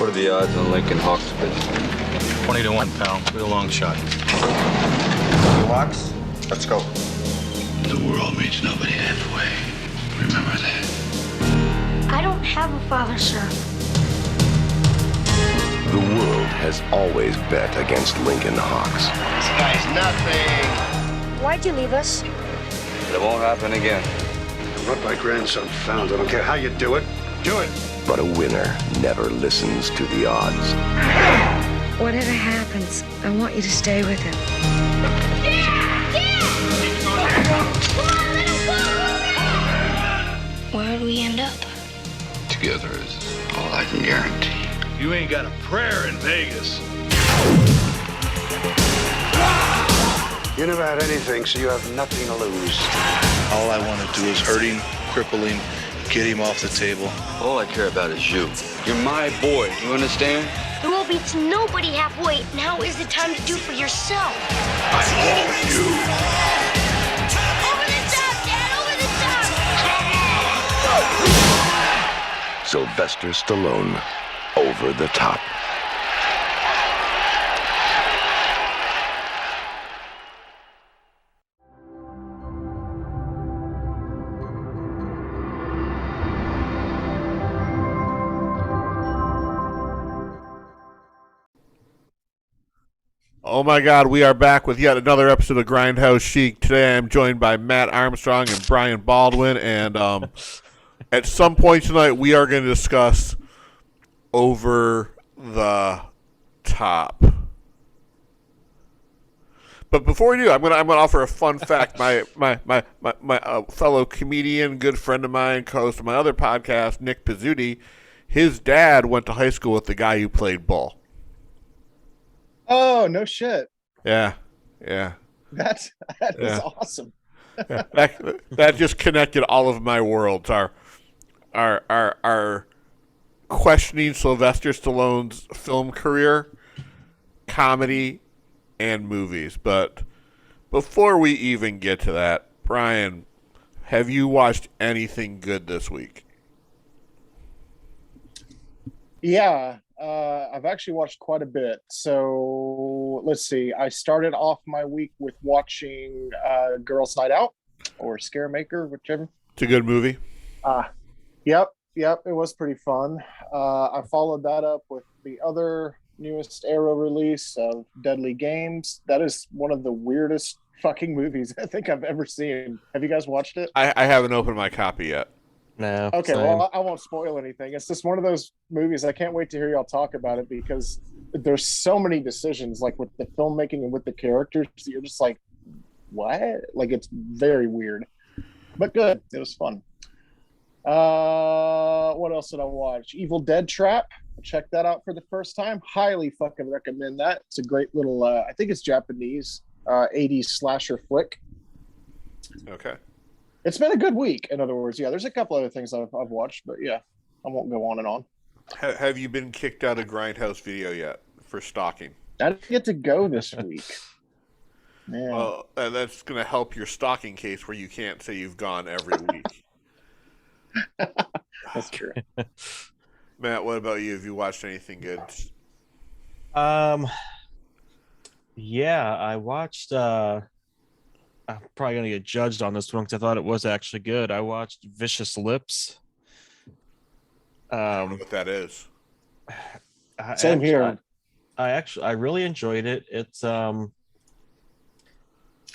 What are the odds on Lincoln Hawks pitch? 20 to 1, pal. Real long shot. Locks, let's go. The world meets nobody halfway. Remember that. I don't have a father, sir. The world has always bet against Lincoln Hawks. This guy's nothing. Why'd you leave us? It won't happen again. What my grandson found, I don't care how you do it. Do it. But a winner never listens to the odds. Whatever happens, I want you to stay with him. Where'd we end up? Together is all I can guarantee. You ain't got a prayer in Vegas. You never had anything, so you have nothing to lose. All I want to do is hurt him, cripple him, get him off the table. All I care about is you. You're my boy, you understand? The world beats nobody halfway. Now is the time to do for yourself. I'm all you. Over the top, Dad! Over the top! Sylvester Stallone, Over the Top. Oh my God, we are back with yet another episode of Grindhouse Chic. Today I am joined by Matt Armstrong and Brian Baldwin, and at some point tonight we are going to discuss Over the Top. But before we do, I'm going to offer a fun fact. My fellow comedian, good friend of mine, co-host of my other podcast, Nick Pizzuti, his dad went to high school with the guy who played Bull. Oh, no shit. Yeah. That is awesome. Yeah. That just connected all of my worlds. Our questioning Sylvester Stallone's film career, comedy, and movies. But before we even get to that, Brian, have you watched anything good this week? Yeah. I've actually watched quite a bit. So let's see. I started off my week with watching Girls Night Out or Scaremaker, whichever. It's a good movie. Yep. It was pretty fun. I followed that up with the other newest Arrow release of Deadly Games. That is one of the weirdest fucking movies I think I've ever seen. Have you guys watched it? I haven't opened my copy yet. No. Okay, well, I won't spoil anything. It's just one of those movies. I can't wait to hear y'all talk about it because there's so many decisions, like with the filmmaking and with the characters. You're just like, what? Like, it's very weird, but good. It was fun. What else did I watch? Evil Dead Trap. Check that out for the first time. Highly fucking recommend that. It's a great little, I think it's Japanese, 80s slasher flick. Okay. It's been a good week, in other words. Yeah, there's a couple other things I've watched, but yeah, I won't go on and on. Have you been kicked out of Grindhouse Video yet for stalking? I didn't get to go this week. Man. Well, that's going to help your stalking case where you can't say you've gone every week. That's true. Matt, what about you? Have you watched anything good? Yeah, I watched I'm probably gonna get judged on this one because I thought it was actually good. I watched Vicious Lips. I don't know what that is. Same here. I really enjoyed it.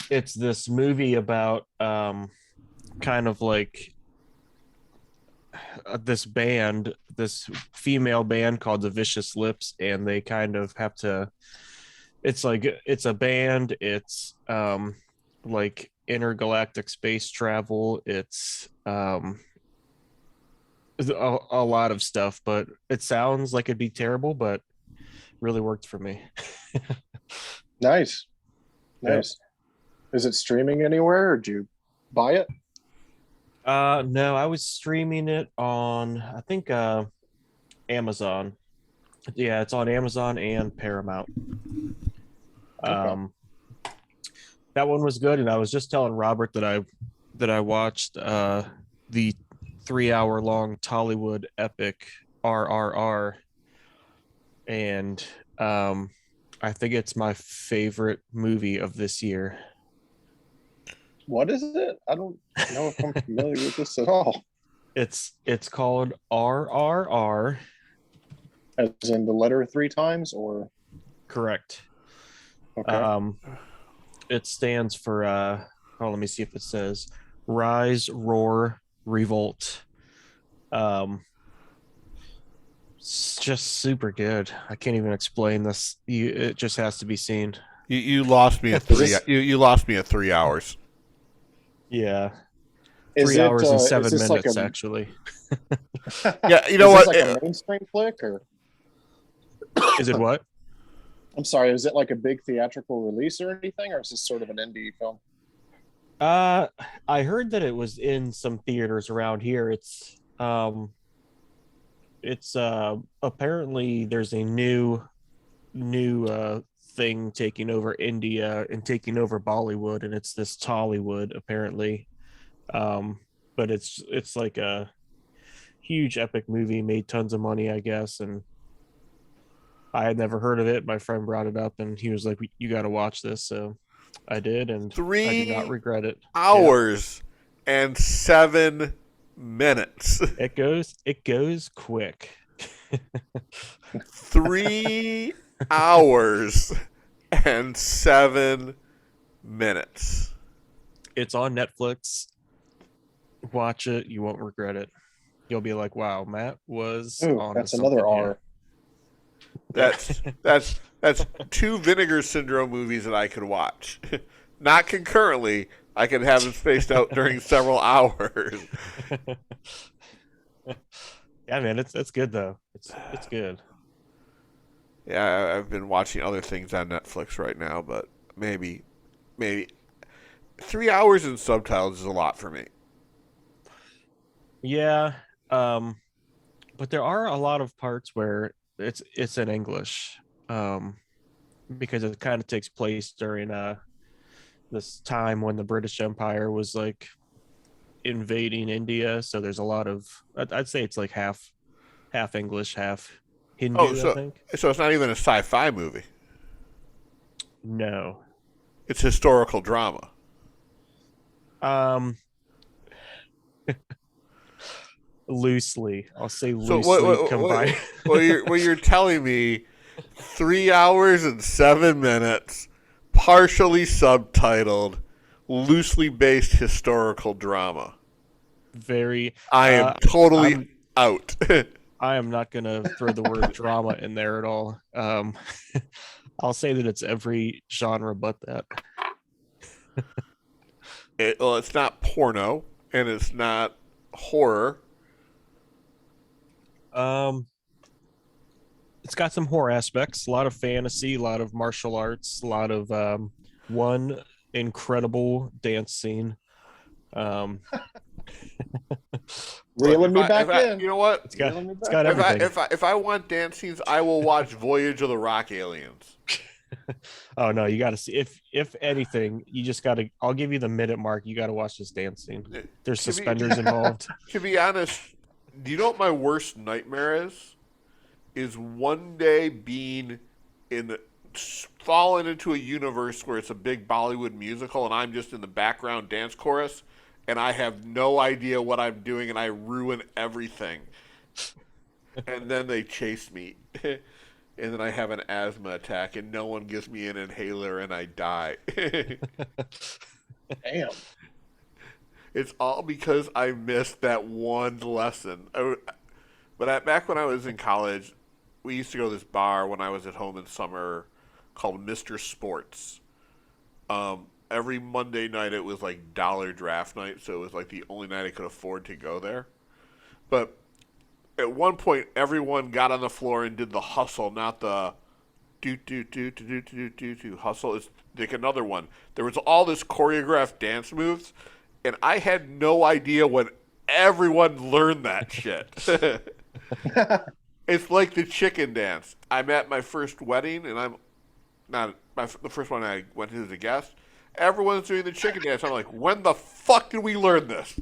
It's this movie about kind of like this band, this female band called the Vicious Lips, and they kind of have to. It's like it's a band. It's like intergalactic space travel. It's a lot of stuff, but it sounds like it'd be terrible, but really worked for me. Nice. Is it streaming anywhere, or did you buy it? No, I was streaming it on, I think, Amazon. Yeah, it's on Amazon and Paramount. Okay. That one was good, and I was just telling Robert that I watched the 3-hour long Tollywood epic RRR and I think it's my favorite movie of this year. What is it? I don't know if I'm familiar with this at all. It's called RRR. As in the letter 3 times, or Correct. okay. It stands for let me see if it says Rise, Roar, Revolt. It's just super good. I can't even explain this. It just has to be seen. You lost me at 3. You lost me at 3 hours. Yeah. Is 3 hours and is 7 this minutes, like actually. Yeah, you know is what? this like a mainstream flick, or Is it what? I'm sorry, is it like a big theatrical release or anything, or is this sort of an indie film? I heard that it was in some theaters around here. It's apparently there's a new thing taking over India and taking over Bollywood, and it's this Tollywood apparently. But it's like a huge epic movie, made tons of money, I guess, and I had never heard of it. My friend brought it up and he was like, you got to watch this. So I did, and I do not regret it. 3 hours and 7 minutes. It goes quick. 3 hours and 7 minutes. It's on Netflix. Watch it. You won't regret it. You'll be like, wow, Matt was on. That's another R. That's 2 Vinegar Syndrome movies that I could watch. Not concurrently. I could have them spaced out during several hours. Yeah, man, it's good though. It's good. Yeah, I've been watching other things on Netflix right now, but maybe 3 hours in subtitles is a lot for me. Yeah, but there are a lot of parts where it's in English, because it kind of takes place during this time when the British Empire was like invading India. So there's a lot of, I'd say it's like half English, half Hindu. I think. So it's not even a sci-fi movie. No, it's historical drama. Loosely, I'll say loosely combined. Well, you're telling me 3 hours and 7 minutes, partially subtitled, loosely based historical drama. I am totally out. I am not going to throw the word drama in there at all. I'll say that it's every genre but that. It's not porno, and it's not horror. It's got some horror aspects, a lot of fantasy, a lot of martial arts, a lot of one incredible dance scene. Reeling me back in. You know what? It's got everything. If I want dance scenes, I will watch Voyage of the Rock Aliens. Oh no, you got to see. If anything, you just got to. I'll give you the minute mark. You got to watch this dance scene. There's suspenders involved. To be honest, do you know what my worst nightmare is? Is one day falling into a universe where it's a big Bollywood musical and I'm just in the background dance chorus and I have no idea what I'm doing and I ruin everything. And then they chase me. And then I have an asthma attack and no one gives me an inhaler and I die. Damn. It's all because I missed that one lesson. But back when I was in college, we used to go to this bar when I was at home in summer called Mr. Sports. Every Monday night it was like dollar draft night, so it was like the only night I could afford to go there. But at one point, everyone got on the floor and did the hustle, not the do hustle. It's like another one. There was all this choreographed dance moves, and I had no idea when everyone learned that shit. It's like the chicken dance. I'm at my first wedding, and I'm not the first one I went to as a guest. Everyone's doing the chicken dance. I'm like, when the fuck did we learn this?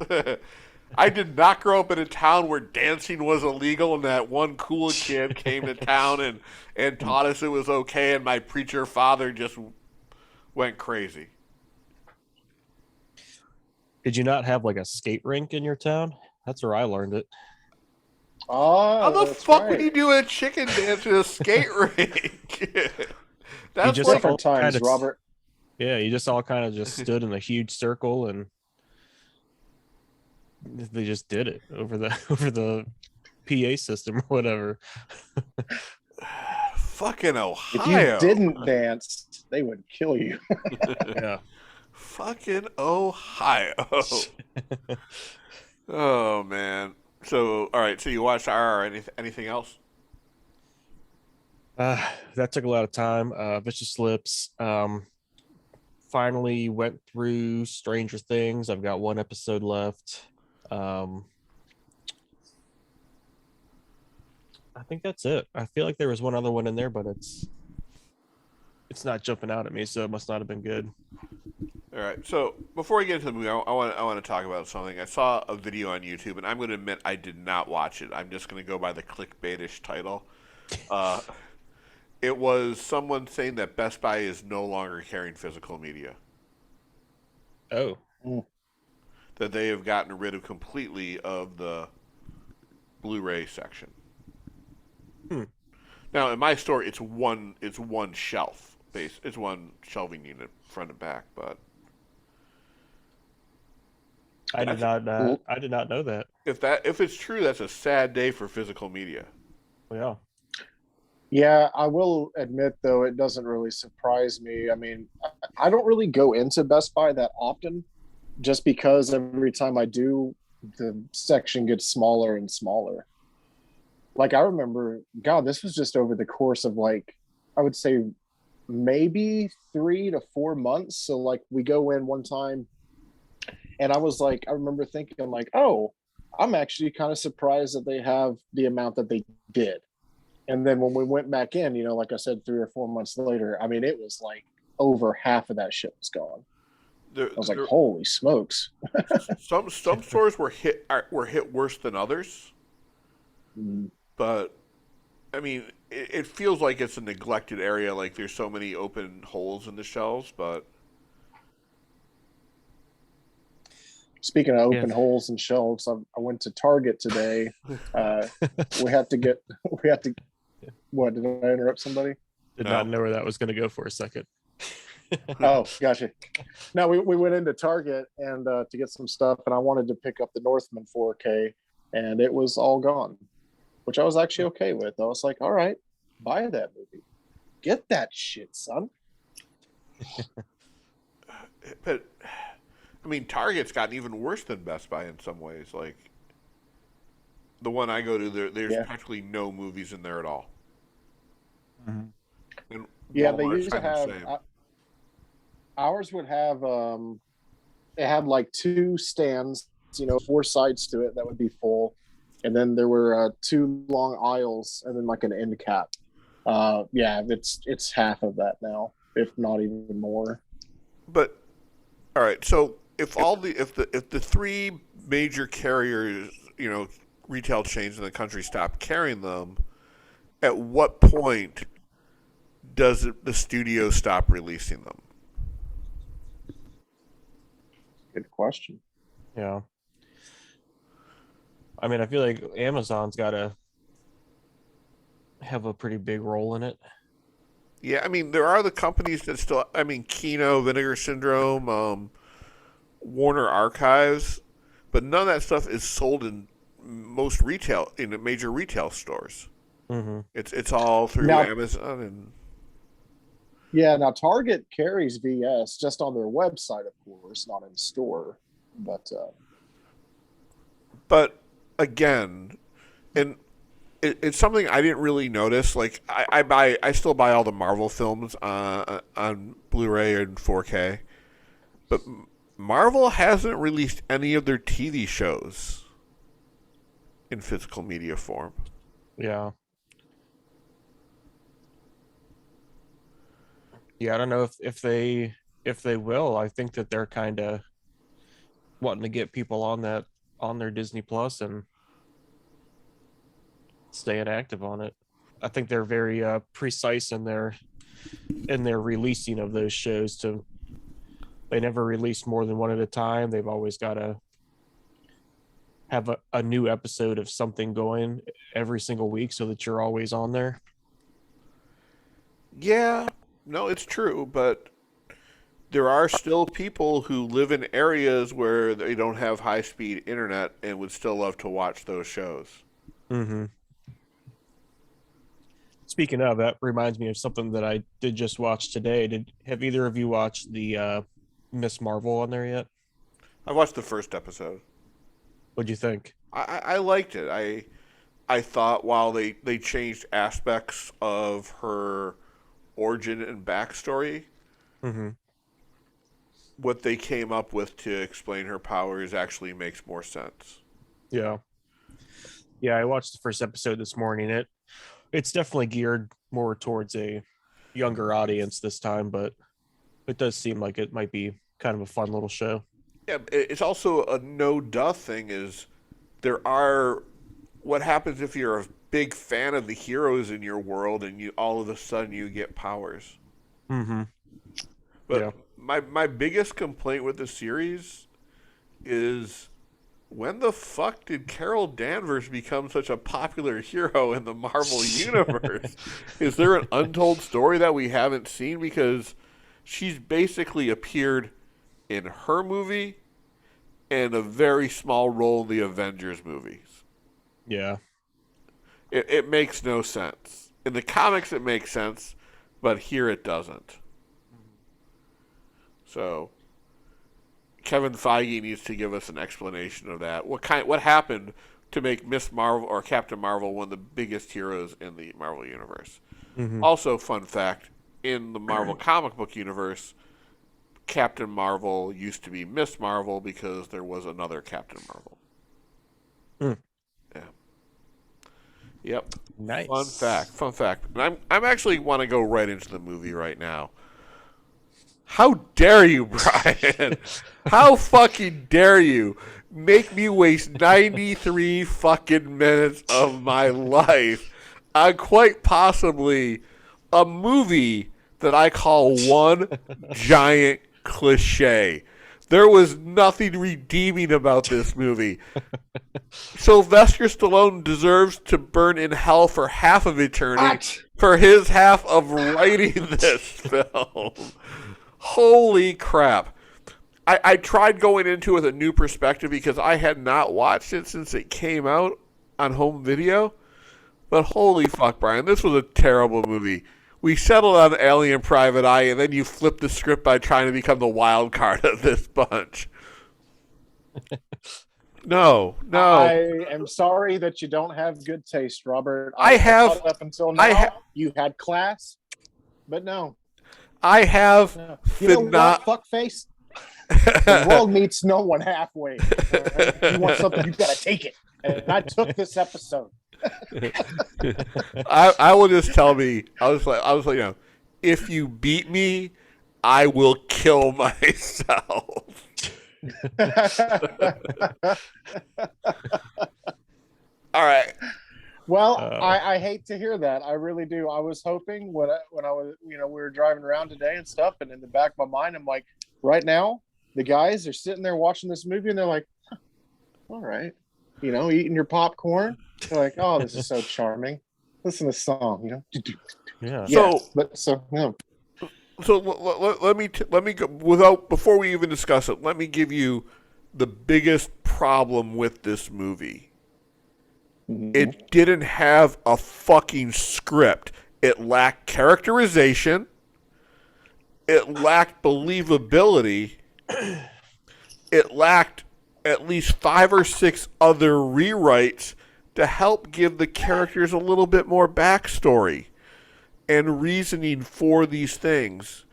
I did not grow up in a town where dancing was illegal, and that one cool kid came to town and taught us it was okay, and my preacher father just went crazy. Did you not have like a skate rink in your town? That's where I learned it. Oh, How the that's fuck right. would you do a chicken dance in a skate rink? That's just like Different times, Robert. Yeah, you just all kind of just stood in a huge circle and they just did it over the PA system or whatever. fucking If you Ohio. didn't dance, they would kill you. Yeah. Fucking Ohio. Oh man. So all right. So you watched RR. Anything else? That took a lot of time. Vicious Lips. Finally went through Stranger Things. I've got one episode left. I think that's it. I feel like there was one other one in there, but it's not jumping out at me, so it must not have been good. All right. So before we get into the movie, I want to talk about something. I saw a video on YouTube, and I'm going to admit I did not watch it. I'm just going to go by the clickbaitish title. It was someone saying that Best Buy is no longer carrying physical media. Oh. That they have gotten rid of completely of the Blu-ray section. Now, in my store, it's one shelf base. It's one shelving unit, front and back. But I did not know that. If it's true, that's a sad day for physical media. Yeah. Yeah, I will admit, though, it doesn't really surprise me. I mean, I don't really go into Best Buy that often just because every time I do, the section gets smaller and smaller. Like, I remember, God, this was just over the course of, like, I would say maybe 3 to 4 months. So, like, we go in one time, and I was like, I remember thinking, like, oh, I'm actually kind of surprised that they have the amount that they did. And then when we went back in, like I said, 3 or 4 months later, I mean, it was like over half of that shit was gone. I was like, holy smokes. Some stores were hit worse than others. But, I mean, it feels like it's a neglected area. Like there's so many open holes in the shelves, but... Speaking of open holes and shelves, I went to Target today. We had to, what, did I interrupt somebody? Did not know where that was going to go for a second. Oh, gotcha. No, we went into Target and to get some stuff, and I wanted to pick up the Northman 4K, and it was all gone, which I was actually okay with. I was like, all right, buy that movie. Get that shit, son. But, I mean, Target's gotten even worse than Best Buy in some ways. Like, the one I go to, there's practically no movies in there at all. And yeah, they Walmart's used to kind of have... ours would have, it had like 2 stands, 4 sides to it that would be full. And then there were 2 long aisles and then like an end cap. Yeah, it's half of that now, if not even more. But, all right, so if the 3 major carriers, retail chains in the country stop carrying them, at what point does the studio stop releasing them? Good question. Yeah. I mean, I feel like Amazon's got to have a pretty big role in it. Yeah, I mean, there are the companies that still, I mean, Kino, Vinegar Syndrome, Warner Archives, but none of that stuff is sold in most in major retail stores. Mm-hmm. It's all through Amazon and... Yeah, now Target carries VS just on their website, of course, not in store. But again, and it's something I didn't really notice. Like I still buy all the Marvel films on Blu-ray and 4K, but Marvel hasn't released any of their TV shows in physical media form. Yeah. Yeah, I don't know if they will. I think that they're kind of wanting to get people on that on their Disney Plus and staying active on it. I think they're very precise in their releasing of those shows. They never release more than one at a time. They've always got to have a new episode of something going every single week so that you're always on there. Yeah, no, it's true, but there are still people who live in areas where they don't have high-speed internet and would still love to watch those shows. Mm-hmm. Speaking of, that reminds me of something that I did just watch today. Have either of you watched the Miss Marvel on there yet? I watched the first episode. What'd you think? I liked it. I thought while they changed aspects of her origin and backstory, mm-hmm. what they came up with to explain her powers actually makes more sense. Yeah. Yeah, I watched the first episode this morning. It's definitely geared more towards a younger audience this time, but it does seem like it might be kind of a fun little show. Yeah, it's also a no-duh thing is what happens if you're a big fan of the heroes in your world and you all of a sudden you get powers. Mm-hmm. But yeah. my biggest complaint with the series is when the fuck did Carol Danvers become such a popular hero in the Marvel Universe? Is there an untold story that we haven't seen? Because she's basically appeared in her movie and a very small role in the Avengers movies. Yeah. It makes no sense. In the comics it makes sense, but here it doesn't. So Kevin Feige needs to give us an explanation of that. What happened to make Miss Marvel or Captain Marvel one of the biggest heroes in the Marvel universe? Mm-hmm. Also, fun fact, in the Marvel comic book universe, Captain Marvel used to be Miss Marvel because there was another Captain Marvel. Mm. Yeah. Yep. Nice. Fun fact. And I'm actually want to go right into the movie right now. How dare you, Brian? How fucking dare you make me waste 93 fucking minutes of my life on quite possibly a movie that I call one giant cliche. There was nothing redeeming about this movie. Sylvester Stallone deserves to burn in hell for half of eternity for his half of writing this film. Holy crap. I tried going into it with a new perspective because I had not watched it since it came out on home video. But holy fuck, Brian, this was a terrible movie. We settled on Alien Private Eye, and then you flipped the script by trying to become the wild card of this bunch. No. I am sorry that you don't have good taste, Robert. I have up until now. You had class, but no. I have You know what, fuckface? The world meets no one halfway. Right? You want something, you gotta take it. And I took this episode. I will just tell me. I was like, if you beat me, I will kill myself. All right. Well, I hate to hear that. I really do. I was hoping when I was, we were driving around today and stuff, and in the back of my mind, I'm like, right now, the guys are sitting there watching this movie, and they're like, huh, all right, eating your popcorn. They're like, oh, this is so charming. Listen to the song, Yeah. So let me go before we even discuss it. Let me give you the biggest problem with this movie. Mm-hmm. It didn't have a fucking script. It lacked characterization. It lacked believability. It lacked at least 5 or 6 other rewrites to help give the characters a little bit more backstory and reasoning for these things.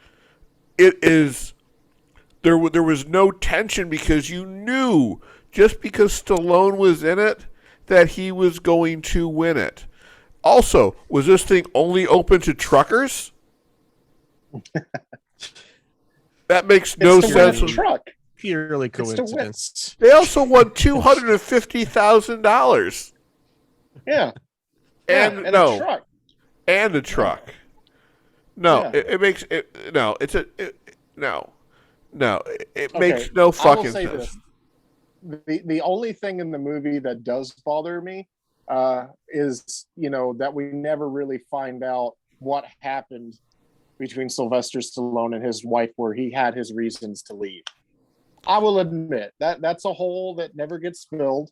There was no tension because you knew just because Stallone was in it that he was going to win it. Also, was this thing only open to truckers? That makes no sense. Truck. purely to win. coincidence. They also won $250,000. Yeah. And a no, truck. and a truck. No, Yeah. it makes it. No, it's a no. It Okay, makes no I will fucking say sense. this. The only thing in the movie that does bother me is, that we never really find out what happened between Sylvester Stallone and his wife, where he had his reasons to leave. I will admit that's a hole that never gets filled.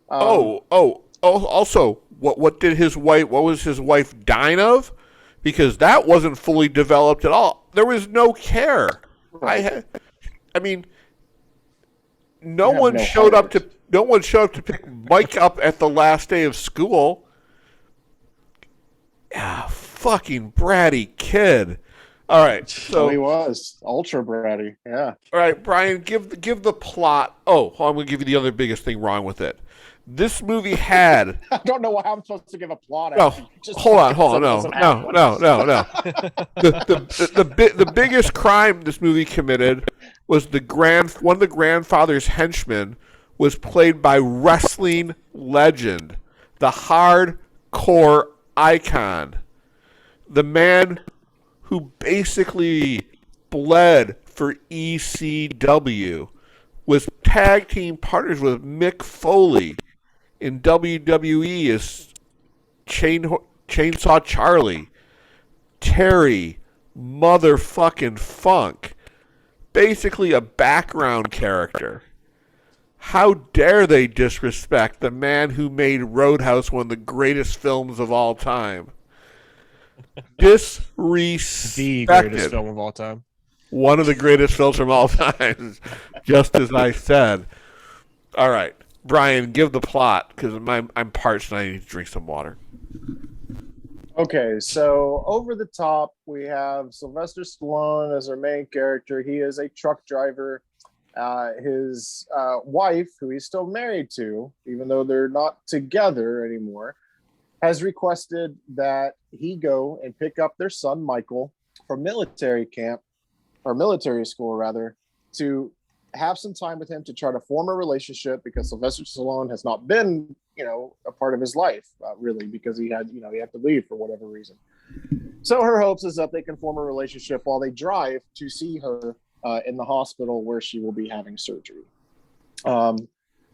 Also, what did his wife? What was his wife dying of? Because that wasn't fully developed at all. There was no care. Right. I mean, no one showed up to pick Mike up at the last day of school. Ah, fucking bratty kid. All right, so he was ultra bratty. Yeah. All right, Brian, give the plot. Oh, I'm going to give you the other biggest thing wrong with it. This movie had. I don't know how I'm supposed to give a plot. No, hold on. No. The biggest crime this movie committed was one of the grandfather's henchmen was played by wrestling legend, the hardcore icon, the man who basically bled for ECW, was tag team partners with Mick Foley in WWE as Chainsaw Charlie, Terry motherfucking Funk, basically a background character. How dare they disrespect the man who made Roadhouse one of the greatest films of all time? Disrespected. The greatest film of all time. One of the greatest films from all time, just as I said. All right, Brian, give the plot, because I'm parched and I need to drink some water. Okay, so over the top, we have Sylvester Stallone as our main character. He is a truck driver. His wife, who he's still married to, even though they're not together anymore, has requested that he go and pick up their son, Michael, from military camp, or military school, rather, to have some time with him to try to form a relationship, because Sylvester Stallone has not been, a part of his life, really, because he had to leave for whatever reason. So her hopes is that they can form a relationship while they drive to see her in the hospital where she will be having surgery.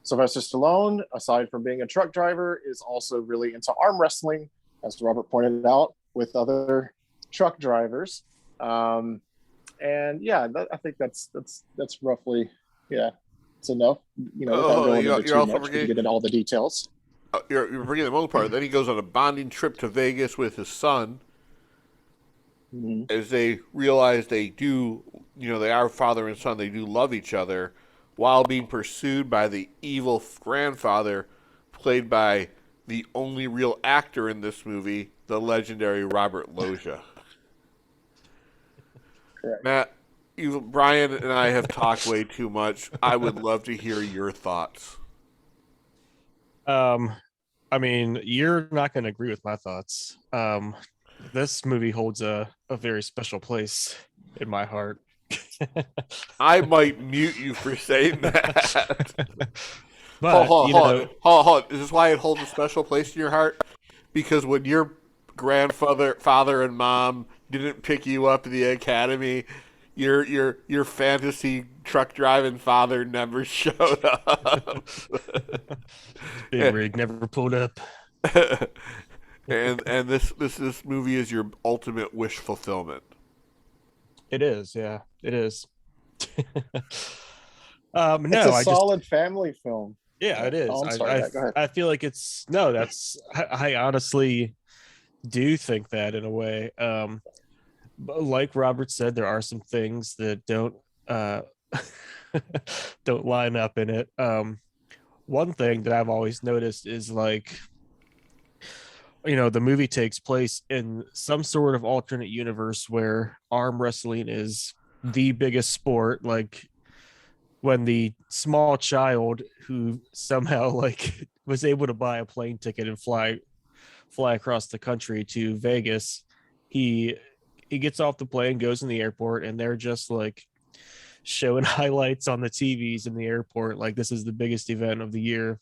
Sylvester Stallone, aside from being a truck driver, is also really into arm wrestling, as Robert pointed out, with other truck drivers. And yeah, I think that's roughly, it's enough. Without going into too much, we can get into all the details. You're forgetting the most part. Then he goes on a bonding trip to Vegas with his son. Mm-hmm. As they realize they are father and son, they do love each other, while being pursued by the evil grandfather, played by the only real actor in this movie, the legendary Robert Loggia. Correct. Matt, Brian and I have talked way too much. I would love to hear your thoughts. I mean, you're not going to agree with my thoughts. This movie holds a very special place in my heart. I might mute you for saying that. But, hold on. Is this why it holds a special place in your heart? Because when your father and mom didn't pick you up at the academy, your fantasy truck driving father never showed up. Big rig never pulled up. and this movie is your ultimate wish fulfillment. It is, yeah, it is. It's a solid family film. Yeah, it is. Oh, I'm sorry. Go ahead. I feel like I honestly do think that in a way. But like Robert said, there are some things that don't line up in it. One thing that I've always noticed is the movie takes place in some sort of alternate universe where arm wrestling is the biggest sport. Like when the small child who somehow was able to buy a plane ticket and fly across the country to Vegas, he gets off the plane, goes in the airport, and they're just showing highlights on the TVs in the airport like this is the biggest event of the year.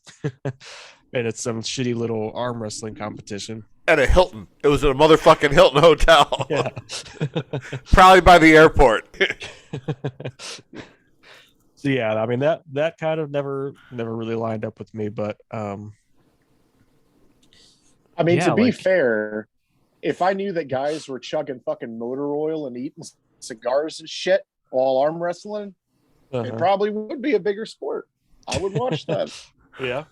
And it's some shitty little arm wrestling competition. At a Hilton. It was at a motherfucking Hilton hotel. Yeah. Probably by the airport. So yeah, I mean that kind of never really lined up with me, but I mean, to be fair, if I knew that guys were chugging fucking motor oil and eating cigars and shit while arm wrestling, it probably would be a bigger sport. I would watch that. Yeah.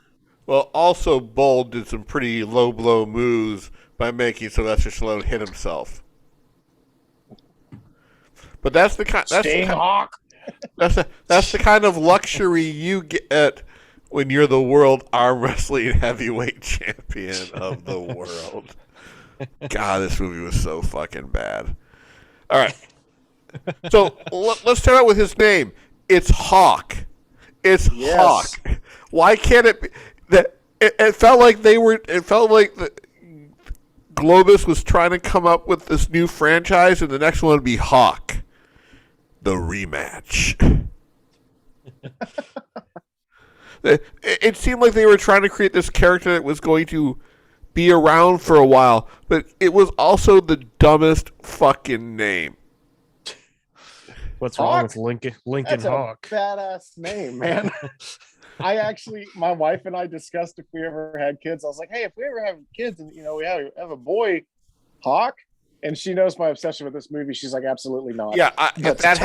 Well, also, Bull did some pretty low blow moves by making Sylvester Stallone hit himself. But that's the kind. That's the kind of luxury you get when you're the world arm wrestling heavyweight champion of the world. God, this movie was so fucking bad. All right, so let's start out with his name. It's Hawk. It's Hawk. Why can't it be? It felt like It felt like the Globus was trying to come up with this new franchise, and the next one would be Hawk, the rematch. It seemed like they were trying to create this character that was going to be around for a while, but it was also the dumbest fucking name. What's wrong with Lincoln That's Hawk? A badass name, man. My wife and I discussed if we ever had kids. I was like, hey, if we ever have kids and, we have a boy, Hawk, and she knows my obsession with this movie, she's like, absolutely not. Yeah, if that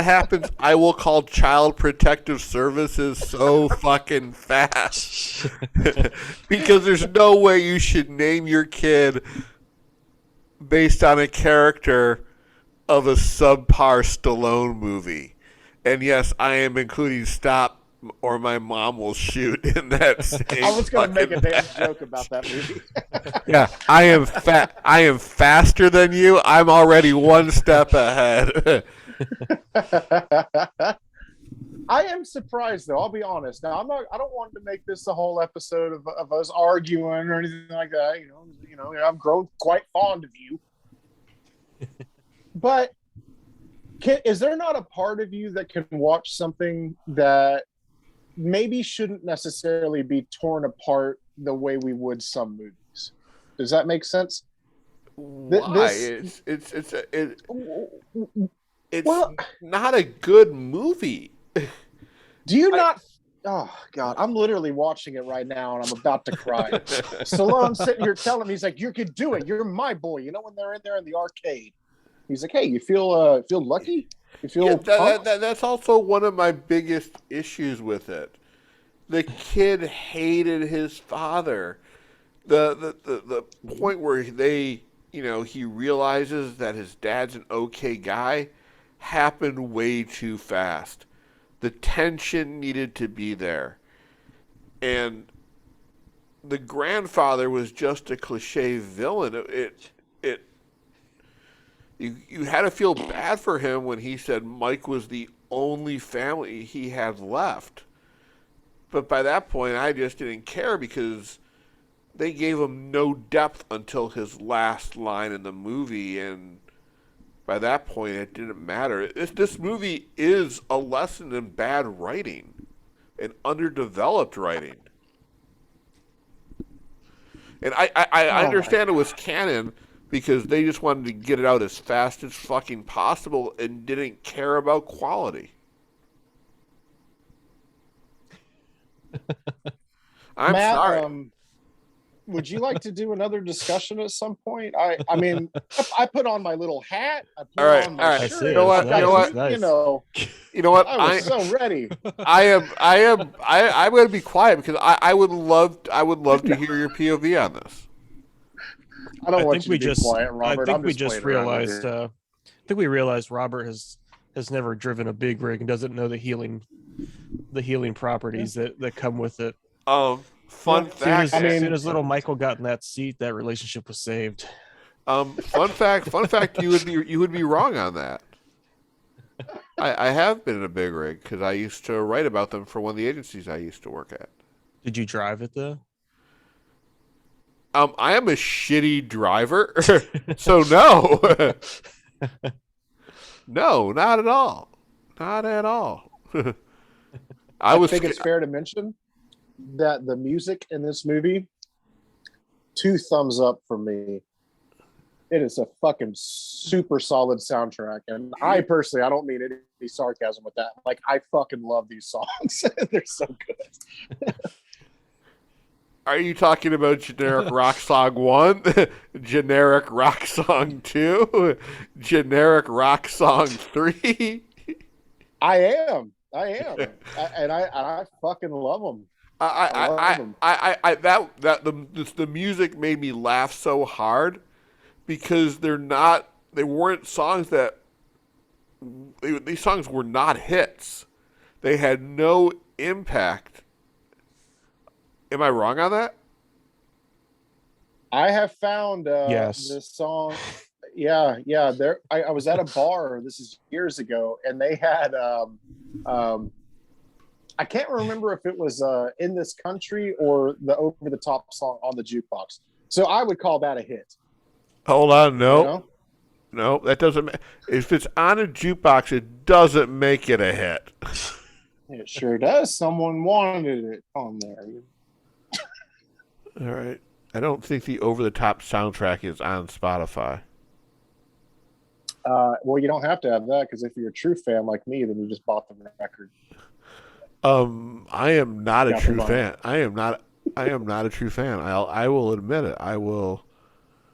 happens, I will call Child Protective Services so fucking fast. Because there's no way you should name your kid based on a character of a subpar Stallone movie. And yes, I am including Stop or My Mom Will Shoot in that same. I was going to make a damn joke about that movie. Yeah, I am faster than you. I'm already one step ahead. I am surprised, though. I'll be honest. Now, I don't want to make this a whole episode of us arguing or anything like that. I've grown quite fond of you, but. Is there not a part of you that can watch something that maybe shouldn't necessarily be torn apart the way we would some movies? Does that make sense? Why? It's not a good movie. Do you not? Oh God, I'm literally watching it right now and I'm about to cry. Stallone's sitting here telling me, he's like, "You could do it. You're my boy." When they're in there in the arcade. He's like, hey, you feel lucky? You feel that's also one of my biggest issues with it. The kid hated his father. The point where he realizes that his dad's an okay guy happened way too fast. The tension needed to be there. And the grandfather was just a cliche villain. You had to feel bad for him when he said Mike was the only family he had left. But by that point, I just didn't care because they gave him no depth until his last line in the movie, and by that point, it didn't matter. This movie is a lesson in bad writing and underdeveloped writing. And I understand it was canon, because they just wanted to get it out as fast as fucking possible and didn't care about quality. I'm Matt, sorry. Would you like to do another discussion at some point? I mean, I put on my little hat. I put on my shirt. You know what? Nice. You know what? I was so ready. I'm going to be quiet because I would love to hear your POV on this. I don't want you to be quiet, Robert. I think we realized Robert has never driven a big rig and doesn't know the healing properties that come with it. Fun fact. As soon as little Michael got in that seat, that relationship was saved. Fun fact. You would be wrong on that. I have been in a big rig because I used to write about them for one of the agencies I used to work at. Did you drive it though? I am a shitty driver, so no. No, not at all. Not at all. I think it's fair to mention that the music in this movie, 2 thumbs up for me. It is a fucking super solid soundtrack. And I personally, I don't mean any sarcasm with that. Like, I fucking love these songs. They're so good. Are you talking about generic rock song 1, generic rock song 2, generic rock song 3? I am. And I fucking love them. The music made me laugh so hard because they weren't songs these songs were not hits. They had no impact. Am I wrong on that? I have found yes. this song. Yeah. There, I was at a bar. This is years ago, and they had. I can't remember if it was "In This Country" or the over-the-top song on the jukebox. So I would call that a hit. Hold on, no, You know? no, that doesn't. If it's on a jukebox, it doesn't make it a hit. It sure does. Someone wanted it on there. All right. I don't think the over-the-top soundtrack is on Spotify. Well, you don't have to have that because if you're a true fan like me, then you just bought the record. I am not a true fan. I am not a true fan. I will admit it. I will.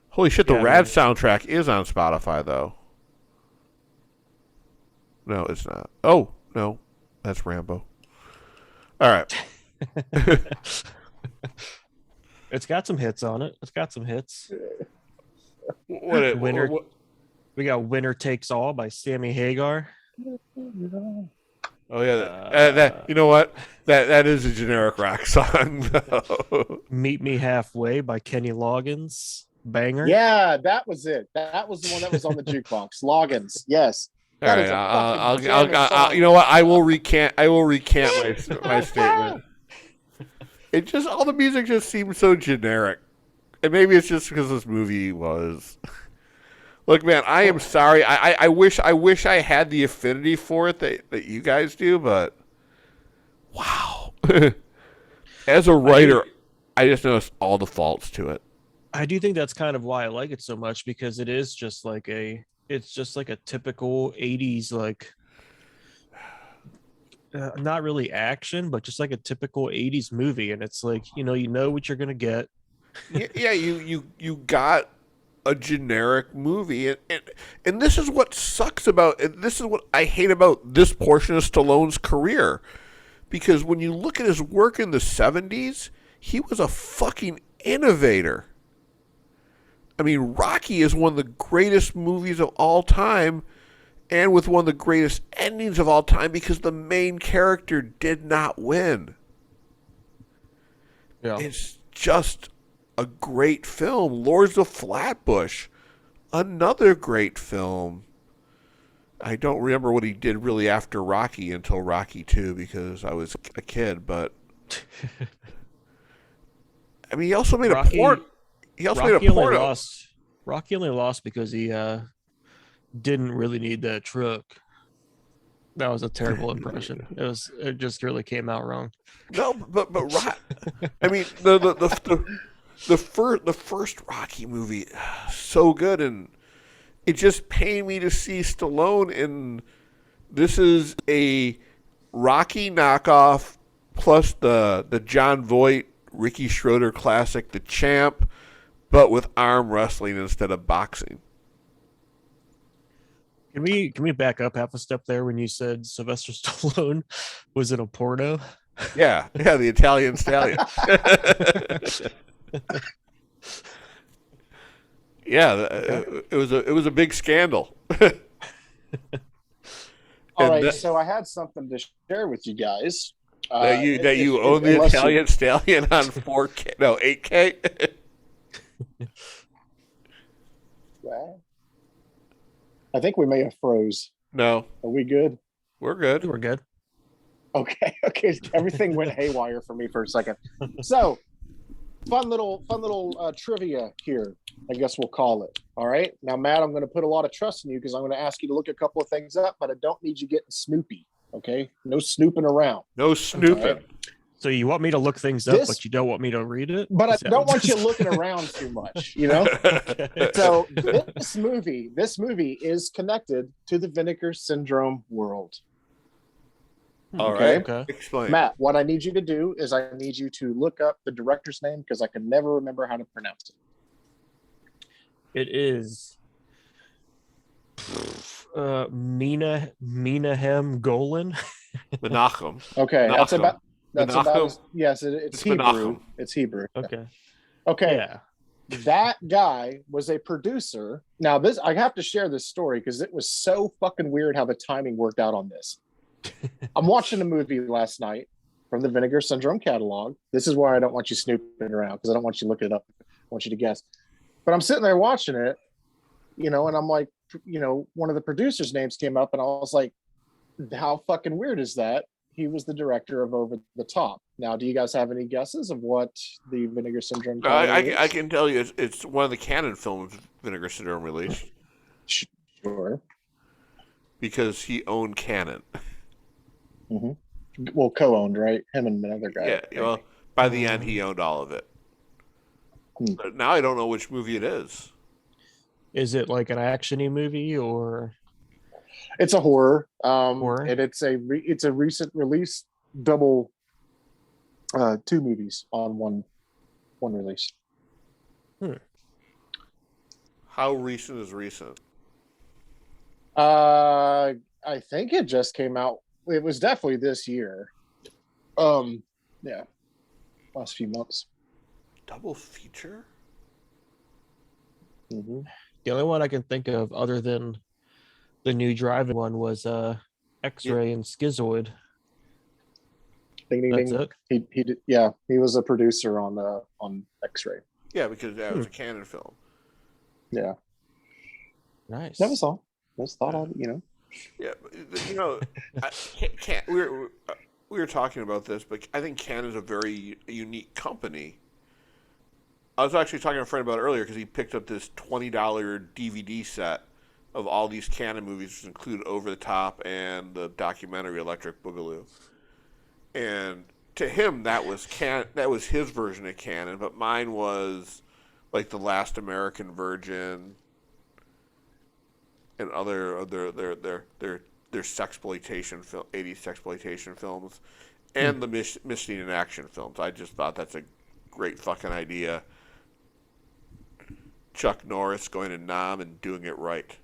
Holy shit! The Rad soundtrack is on Spotify though. No, it's not. Oh no, that's Rambo. All right. It's got some hits on it. It's got some hits. Winner. We got "Winner Takes All" by Sammy Hagar. Oh yeah, that you know what? That is a generic rock song. Though. "Meet Me Halfway" by Kenny Loggins. Banger. Yeah, that was it. That was the one that was on the jukebox. Loggins. Yes. All right. I'll you know what? I will recant my statement. It just all the music just seems so generic, and maybe it's just because this movie was. Look, man, I am sorry. I wish I had the affinity for it that you guys do, but wow. As a writer, I just noticed all the faults to it. I do think that's kind of why I like it so much because it is just like a typical 80s like not really action, but just like a typical 80s movie, and it's like you know what you're gonna get. Yeah, you got a generic movie, and this is what sucks about, and this is what I hate about this portion of Stallone's career, because when you look at his work in the 70s, he was a fucking innovator. I mean, Rocky is one of the greatest movies of all time, and with one of the greatest endings of all time because the main character did not win. Yeah. It's just a great film. Lords of Flatbush, another great film. I don't remember what he did really after Rocky until Rocky 2 because I was a kid, but I mean, he also made a porn. He also made a porno. Rocky only lost because he didn't really need that truck. That was a terrible impression. It just really came out wrong. No, but I mean the first Rocky movie, so good, and it just pained me to see Stallone in. This is a Rocky knockoff plus the John Voight Ricky Schroeder classic, The Champ, but with arm wrestling instead of boxing. Can we back up half a step there when you said Sylvester Stallone was in a porno? Yeah, the Italian Stallion. Yeah, it was a big scandal. All right, so I had something to share with you guys. That you own the Italian Stallion on 4K, no 8K. Well, I think we may have froze. No, are we good? We're good. We're good. Okay. Everything went haywire for me for a second. So, fun little trivia here. I guess we'll call it. All right. Now, Matt, I'm going to put a lot of trust in you because I'm going to ask you to look a couple of things up, but I don't need you getting snoopy. Okay. No snooping around. No snooping. Right? So you want me to look things up, but you don't want me to read it? But I don't want you looking around too much, you know? So this movie is connected to the Vinegar Syndrome world. All right. Explain. Matt, what I need you to do is I need you to look up the director's name because I can never remember how to pronounce it. It is Menahem Golan. Menachem. Okay, Menachem. that's about yes. It's Hebrew. Menachem. It's Hebrew. Okay. Yeah. That guy was a producer. Now this, I have to share this story because it was so fucking weird how the timing worked out on this. I'm watching a movie last night from the Vinegar Syndrome catalog. This is why I don't want you snooping around because I don't want you looking it up. I want you to guess. But I'm sitting there watching it, you know, and I'm like, you know, one of the producers' names came up, and I was like, how fucking weird is that? He was the director of Over the Top. Now, do you guys have any guesses of what the Vinegar Syndrome is? I can tell you it's one of the canon films Vinegar Syndrome released. Sure. Because he owned Canon. Mm-hmm. Well, co-owned, right? Him and another guy. Yeah, well, by the end, he owned all of it. But now I don't know which movie it is. Is it like an action-y movie or? It's a horror. Horror? And it's a recent release, double 2 movies on one release. How recent is recent? I think it just came out. It was definitely this year. Yeah, last few months. Double feature? Mm-hmm. The only one I can think of other than the new driving one was X-Ray and Schizoid. Ding, ding, That's ding. it? He did, yeah, he was a producer on X-Ray. Yeah, because that was a canon film. Yeah. Nice. That was all. That's thought of, you know. Yeah, you know, we were talking about this, but I think Canon is a very unique company. I was actually talking to a friend about it earlier because he picked up this $20 DVD set of all these Canon movies, which include Over the Top and the documentary Electric Boogaloo. And to him, that was his version of Canon, but mine was like The Last American Virgin and other of their sexploitation film, 80s sexploitation films, and the missing in action films. I just thought that's a great fucking idea. Chuck Norris going to Nam and doing it right.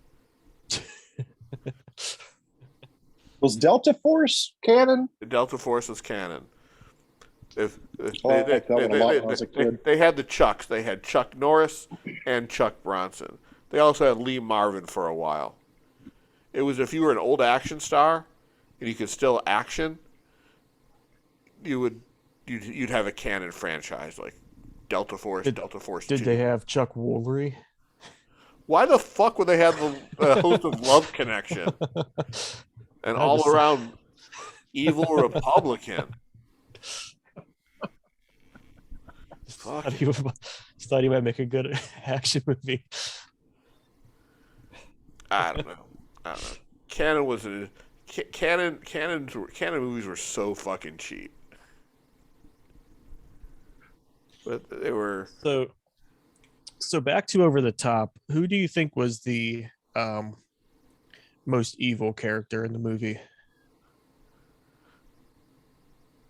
Was Delta Force canon? The Delta Force was canon. They had the Chucks. They had Chuck Norris and Chuck Bronson. They also had Lee Marvin for a while. It was if you were an old action star and you could still action, you'd have a canon franchise like Delta Force, Delta Force 2. Did they have Chuck Woolery? Why the fuck would they have the host of Love Connection? An all-around evil Republican. Thought he might make a good action movie. I don't know. Canon was canon movies were so fucking cheap. But they were so back to Over the Top. Who do you think was the most evil character in the movie?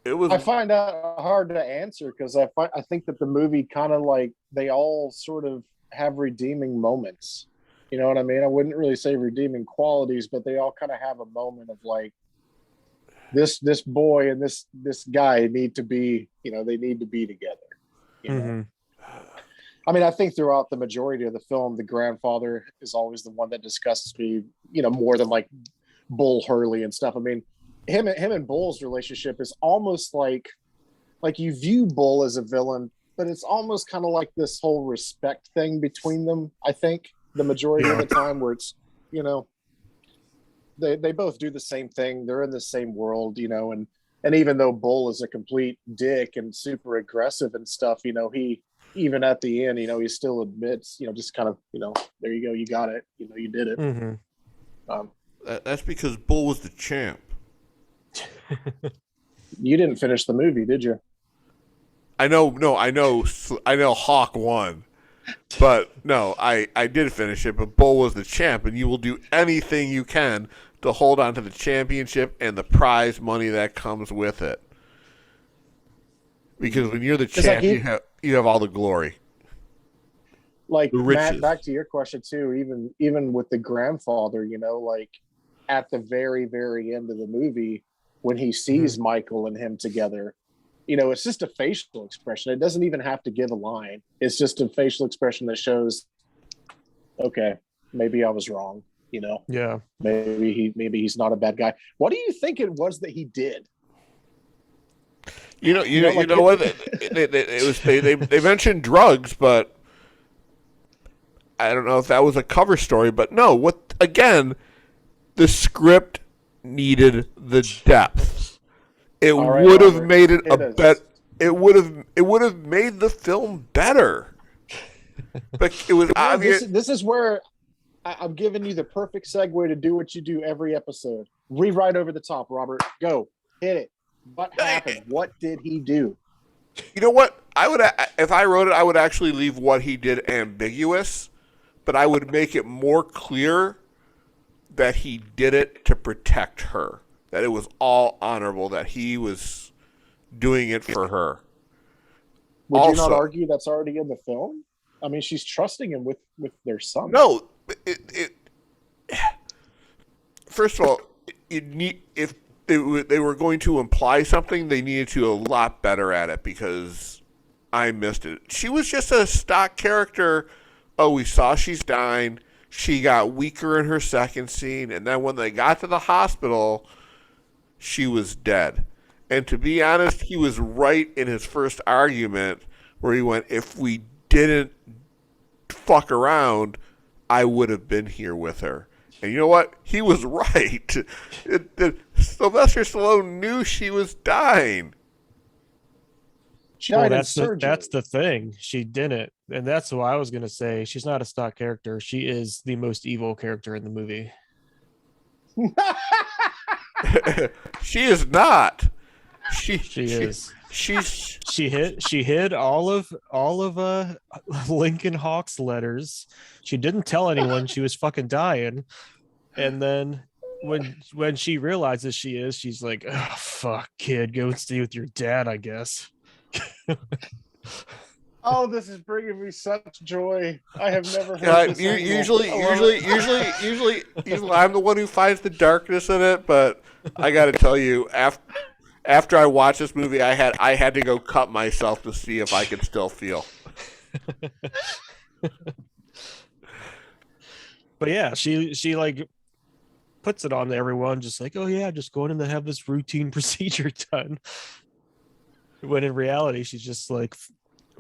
I find that hard to answer because I think that the movie kind of like they all sort of have redeeming moments. You know what I mean? I wouldn't really say redeeming qualities, but they all kind of have a moment of like this boy and this guy need to be, you know, they need to be together. You know? I mean, I think throughout the majority of the film, the grandfather is always the one that disgusts me, you know, more than like Bull Hurley and stuff. I mean, him and Bull's relationship is almost like you view Bull as a villain, but it's almost kind of like this whole respect thing between them. I think the majority of the time, where it's, you know, they both do the same thing. They're in the same world, you know, and even though Bull is a complete dick and super aggressive and stuff, you know, he even at the end, he still admits, just kind of, there you go, you got it, you did it. Mm-hmm. That's because Bull was the champ. You didn't finish the movie, did you? I know Hawk won, but no, I did finish it. But Bull was the champ, and you will do anything you can to hold on to the championship and the prize money that comes with it. Because when you're the champ, you have all the glory. Like, the riches. Matt, back to your question too. Even with the grandfather, like at the very, very end of the movie, when he sees Michael and him together, it's just a facial expression. It doesn't even have to give a line. It's just a facial expression that shows, okay, maybe I was wrong. Yeah. Maybe he's not a bad guy. What do you think it was that he did? You know what? They mentioned drugs, but I don't know if that was a cover story. But no, the script needed the depth. It would have made it It would have made the film better. But it was obvious. This is where I'm giving you the perfect segue to do what you do every episode. Rewrite over the top, Robert. Go. Hit it. What happened? What did he do? You know what? If I wrote it, I would actually leave what he did ambiguous, but I would make it more clear that he did it to protect her. That it was all honorable, that he was doing it for her. Would you not argue that's already in the film? I mean, she's trusting him with their son. No. First of all, if they were going to imply something, they needed to a lot better at it, because I missed it. She was just a stock character. Oh, we saw she's dying. She got weaker in her second scene, and then when they got to the hospital, she was dead. And to be honest, he was right in his first argument where he went, if we didn't fuck around, I would have been here with her. And you know what? He was right. Sylvester Stallone knew she was dying. That's the thing. She didn't. And that's what I was going to say. She's not a stock character. She is the most evil character in the movie. She is not. She is. She hid all of Lincoln Hawk's letters. She didn't tell anyone she was fucking dying. And then when she realizes she's like, oh, fuck, kid, go and stay with your dad, I guess. Oh, this is bringing me such joy. I have never heard this. Usually, I'm the one who finds the darkness in it, but I got to tell you, after I watched this movie, I had to go cut myself to see if I could still feel. But yeah, she like puts it on to everyone, just like, oh yeah, just going in to have this routine procedure done. When in reality, she's just like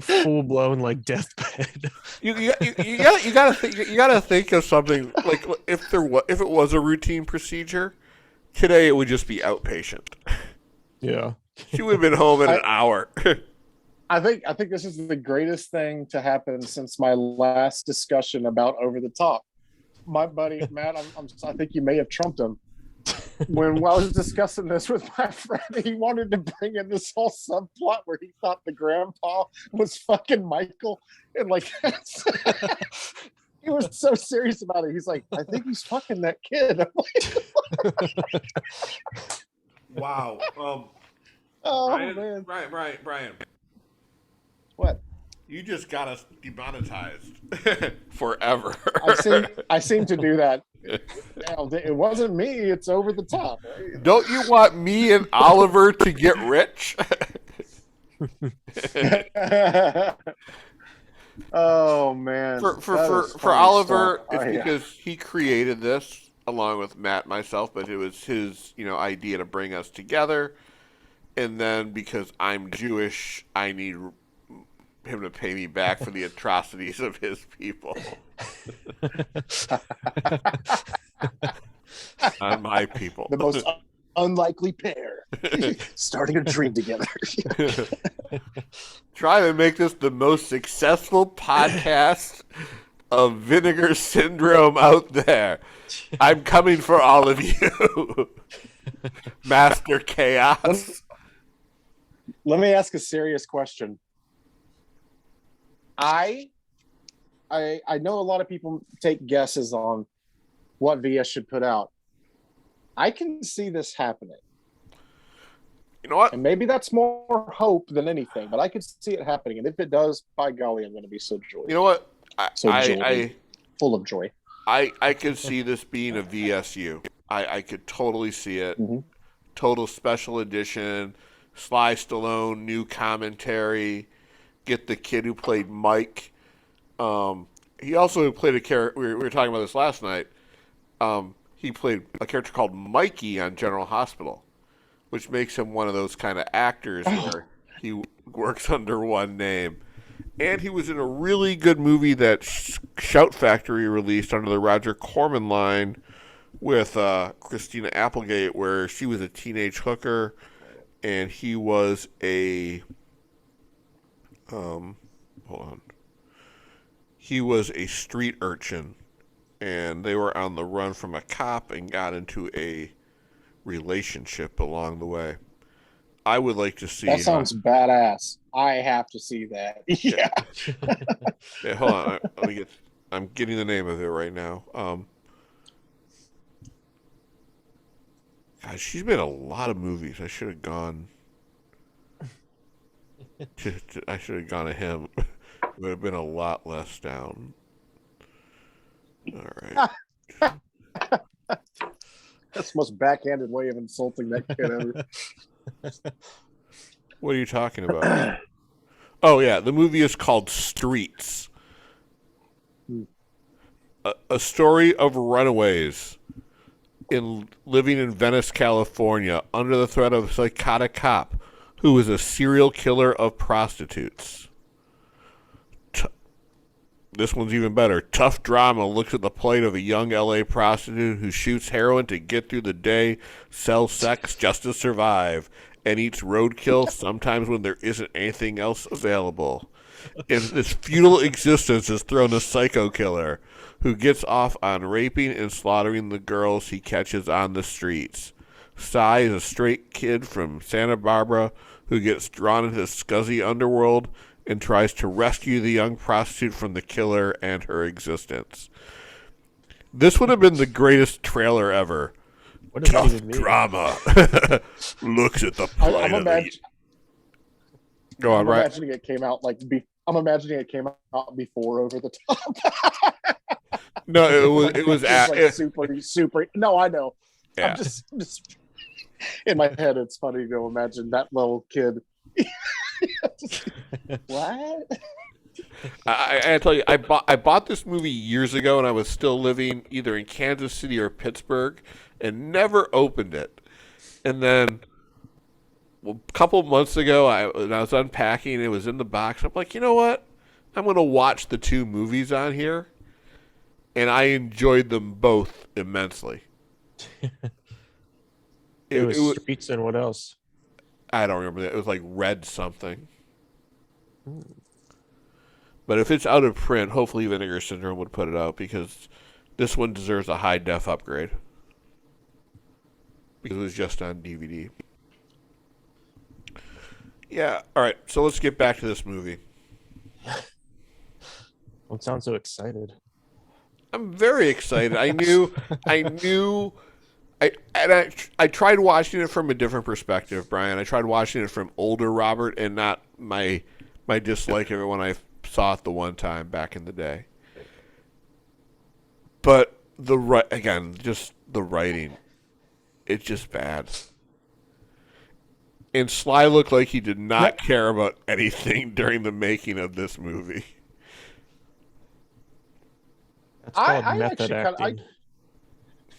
full blown like deathbed. You gotta think of something like if it was a routine procedure today, it would just be outpatient. Yeah, she would have been home in an hour. I think this is the greatest thing to happen since my last discussion about Over the Top. My buddy Matt, I think you may have trumped him. When I was discussing this with my friend, he wanted to bring in this whole subplot where he thought the grandpa was fucking Michael, and like he was so serious about it. He's like, I think he's fucking that kid. I'm like, wow. Oh Brian, man, Brian. What? You just got us demonetized forever. I seem to do that. It wasn't me. It's Over the Top. Right? Don't you want me and Oliver to get rich? Oh man! For Oliver, it's because he created this along with Matt and myself, but it was his idea to bring us together. And then because I'm Jewish, I need him to pay me back for the atrocities of his people. On my people. The most unlikely pair starting a dream together. trying to make this the most successful podcast of Vinegar Syndrome out there. I'm coming for all of you. Master Chaos. Let me ask a serious question. I know a lot of people take guesses on what VS should put out. I can see this happening. You know what? And maybe that's more hope than anything, but I could see it happening. And if it does, by golly, I'm going to be so joyous. You know what? Full of joy. I could see this being a VSU. I could totally see it. Mm-hmm. Total special edition, Sly Stallone, new commentary. Get the kid who played Mike. He also played a character. We were talking about this last night. He played a character called Mikey on General Hospital, which makes him one of those kind of actors where he works under one name. And he was in a really good movie that Shout Factory released under the Roger Corman line with Christina Applegate, where she was a teenage hooker and he was a he was a street urchin, and they were on the run from a cop and got into a relationship along the way. I would like to see. That sounds badass. I have to see that. Yeah. Yeah, hold on. I'm getting the name of it right now. God, she's made a lot of movies. I should have gone. I should have gone to him. It would have been a lot less down. All right. That's the most backhanded way of insulting that kid ever. What are you talking about? Oh, yeah. The movie is called Streets. A story of runaways living in Venice, California, under the threat of a psychotic cop who is a serial killer of prostitutes. This one's even better. Tough drama looks at the plight of a young L.A. prostitute who shoots heroin to get through the day, sells sex just to survive, and eats roadkill sometimes when there isn't anything else available. In this futile existence is thrown a psycho killer who gets off on raping and slaughtering the girls he catches on the streets. Cy is a straight kid from Santa Barbara who gets drawn into the scuzzy underworld and tries to rescue the young prostitute from the killer and her existence. This would have been the greatest trailer ever. Tough drama. Looks at the plight of the... Go on, right? I'm imagining it came out I'm imagining it came out before Over the Top. No, it was like super. No, I know. Yeah. I'm just in my head. It's funny to imagine that little kid. What? I tell you, I bought this movie years ago, and I was still living either in Kansas City or Pittsburgh, and never opened it. And then a couple months ago, when I was unpacking, it was in the box. I'm like, you know what? I'm going to watch the two movies on here, and I enjoyed them both immensely. It was Streets and what else? I don't remember that. It was like Red something. But if it's out of print, hopefully Vinegar Syndrome would put it out, because this one deserves a high def upgrade. Because it was just on DVD. Yeah, all right. So let's get back to this movie. Don't sound so excited. I'm very excited. I tried watching it from a different perspective, Brian. I tried watching it from older Robert and not my dislike of it when I saw it the one time back in the day. But just the writing, it's just bad. And Sly looked like he did not care about anything during the making of this movie. That's called method acting.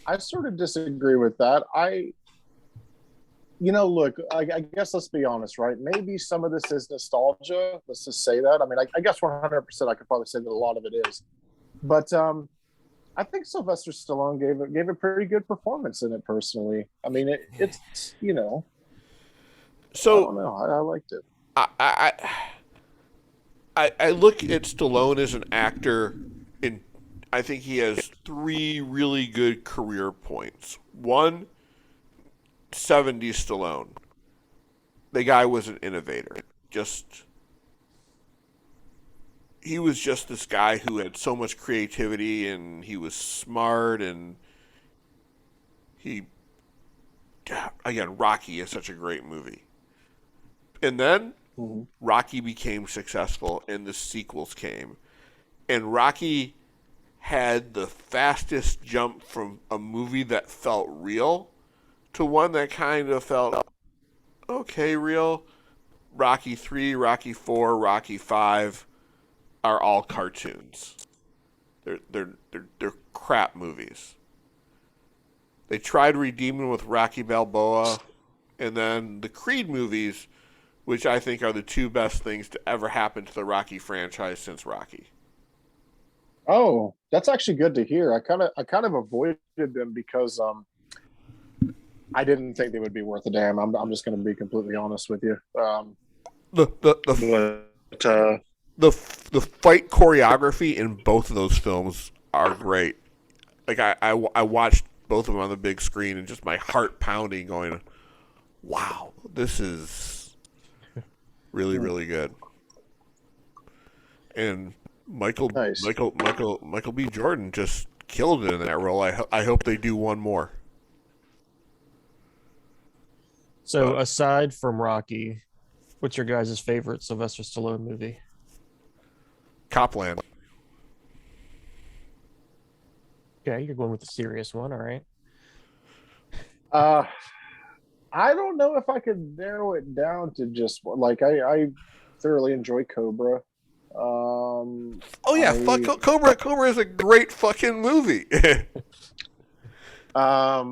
I sort of disagree with that. Look, I guess let's be honest, right? Maybe some of this is nostalgia. Let's just say that. I mean, I guess 100% I could probably say that a lot of it is. But I think Sylvester Stallone gave a pretty good performance in it, personally. I mean, it's So I don't know. I liked it. I look at Stallone as an actor, and I think he has three really good career points. One, 70s Stallone. The guy was an innovator. He was just this guy who had so much creativity, and he was smart, and again, Rocky is such a great movie. And then Rocky became successful, and the sequels came. And Rocky had the fastest jump from a movie that felt real to one that kind of felt okay real. Rocky 3, Rocky 4, Rocky 5 are all cartoons. They're crap movies. They tried redeeming with Rocky Balboa, and then the Creed movies, which I think are the two best things to ever happen to the Rocky franchise since Rocky. Oh, that's actually good to hear. I kind of avoided them because I didn't think they would be worth a damn. I'm just going to be completely honest with you. The fight choreography in both of those films are great. Like I watched both of them on the big screen, and just my heart pounding, going, "Wow, this is really, really good." And Michael B. Jordan just killed it in that role. I hope they do one more. So aside from Rocky, what's your guys' favorite Sylvester Stallone movie? Copland. Okay, you're going with the serious one, all right. I don't know if I could narrow it down to just like I thoroughly enjoy Cobra. Cobra. Cobra is a great fucking movie. I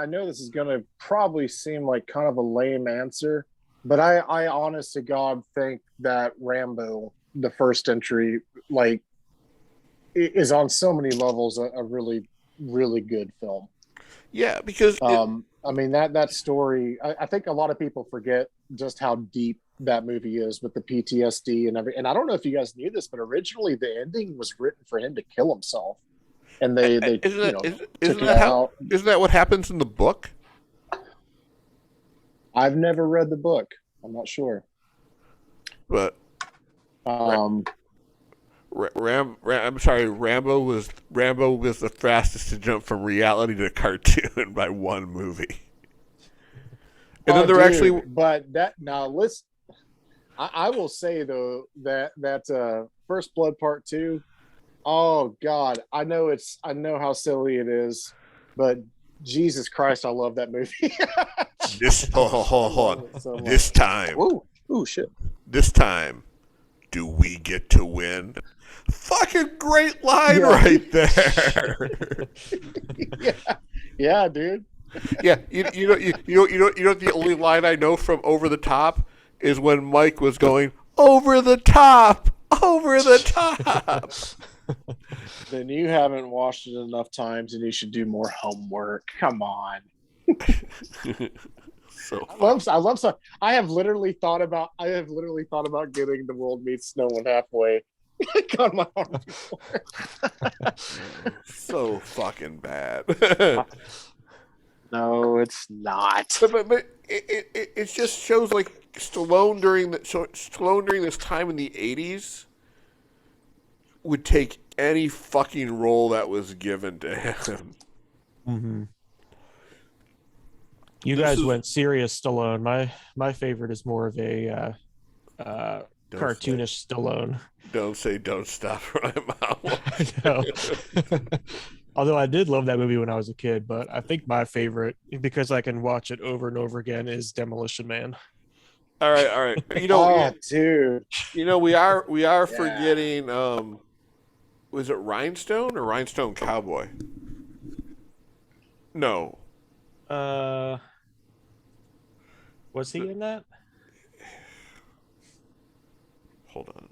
know this is gonna probably seem like kind of a lame answer, but I honest to God think that Rambo, the first entry, like, is on so many levels a really, really good film. Yeah, because I mean that story. I think a lot of people forget just how deep that movie is with the PTSD and everything. And I don't know if you guys knew this, but originally the ending was written for him to kill himself, and they took it out. Isn't that what happens in the book? I've never read the book. I'm not sure. But I'm sorry, Rambo was the fastest to jump from reality to cartoon by one movie. And then listen, I will say though that First Blood Part 2, oh God, I know how silly it is, but Jesus Christ, I love that movie. Hold on. This time. Ooh, shit. This time, do we get to win? Fucking great line right there. Yeah, dude. Yeah, you know the only line I know from Over the Top is when Mike was going over the top. Then you haven't watched it enough times, and you should do more homework. Come on. I have literally thought about getting The World Meets No One Halfway on my arm before. So fucking bad. No, it's not. But it just shows like Stallone during this time in the 80s would take any fucking role that was given to him. Mm-hmm. You guys went serious Stallone. My favorite is more of a cartoonish Stallone. Don't stop my mouth. I know. Although I did love that movie when I was a kid, but I think my favorite, because I can watch it over and over again, is Demolition Man. All right. Dude. We are forgetting. Was it Rhinestone or Rhinestone Cowboy? No. Was he in that? Hold on.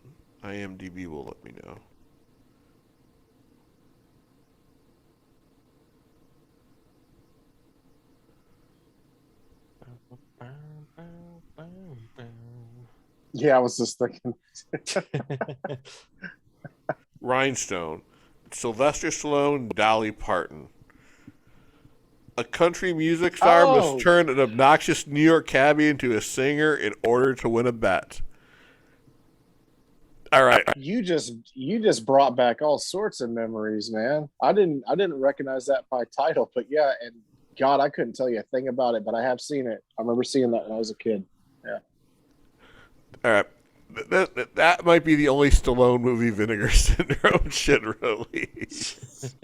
IMDb will let me know. Yeah, I was just thinking. Rhinestone. Sylvester Stallone, Dolly Parton. A country music star must turn an obnoxious New York cabbie into a singer in order to win a bet. All right. You just brought back all sorts of memories, man. I didn't recognize that by title, but yeah, and God, I couldn't tell you a thing about it, but I have seen it. I remember seeing that when I was a kid. Yeah. All right. That might be the only Stallone movie Vinegar Syndrome should release.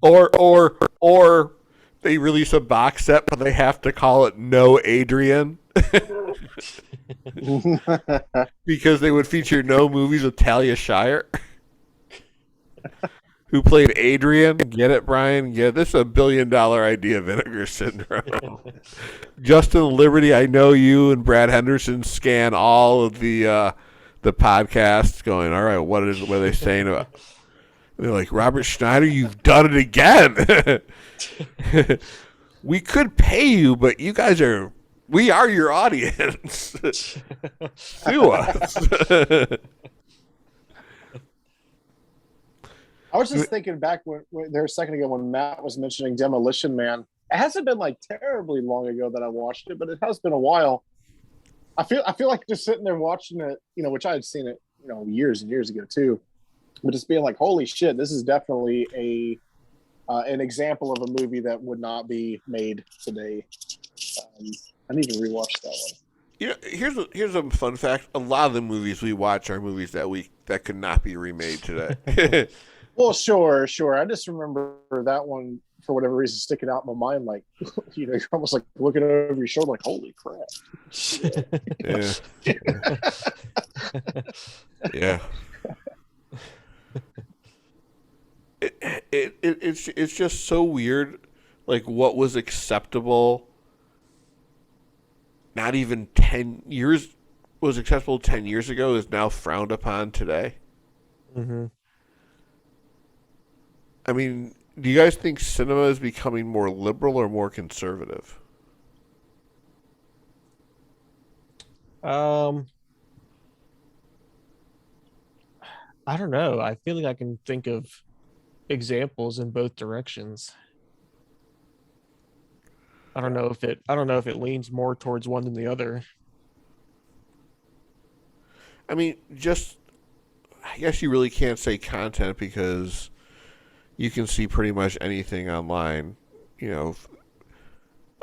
or they release a box set, but they have to call it No Adrian. Because they would feature no movies with Talia Shire, who played Adrian. Get it, Brian? Yeah, this is a $1 billion idea, Vinegar Syndrome. Justin Liberty, I know you and Brad Henderson scan all of the podcasts going, all right, what are they saying about? They're like, Robert Schneider, you've done it again. We could pay you, but we are your audience. Sue us. I was just thinking back when there a second ago when Matt was mentioning Demolition Man. It hasn't been like terribly long ago that I watched it, but it has been a while. I feel like just sitting there watching it, which I had seen it, years and years ago too, but just being like, holy shit, this is definitely an example of a movie that would not be made today. I need to rewatch that one. Here's a fun fact. A lot of the movies we watch are movies that could not be remade today. Well, sure. I just remember that one for whatever reason sticking out in my mind. Like, you're almost like looking over your shoulder, like, holy crap. Yeah. Yeah. It's just so weird, like what was acceptable. Not even 10 years was acceptable 10 years ago is now frowned upon today. Mm-hmm. I mean, do you guys think cinema is becoming more liberal or more conservative? I don't know. I feel like I can think of examples in both directions. I don't know if it leans more towards one than the other. I mean, I guess you really can't say content because you can see pretty much anything online.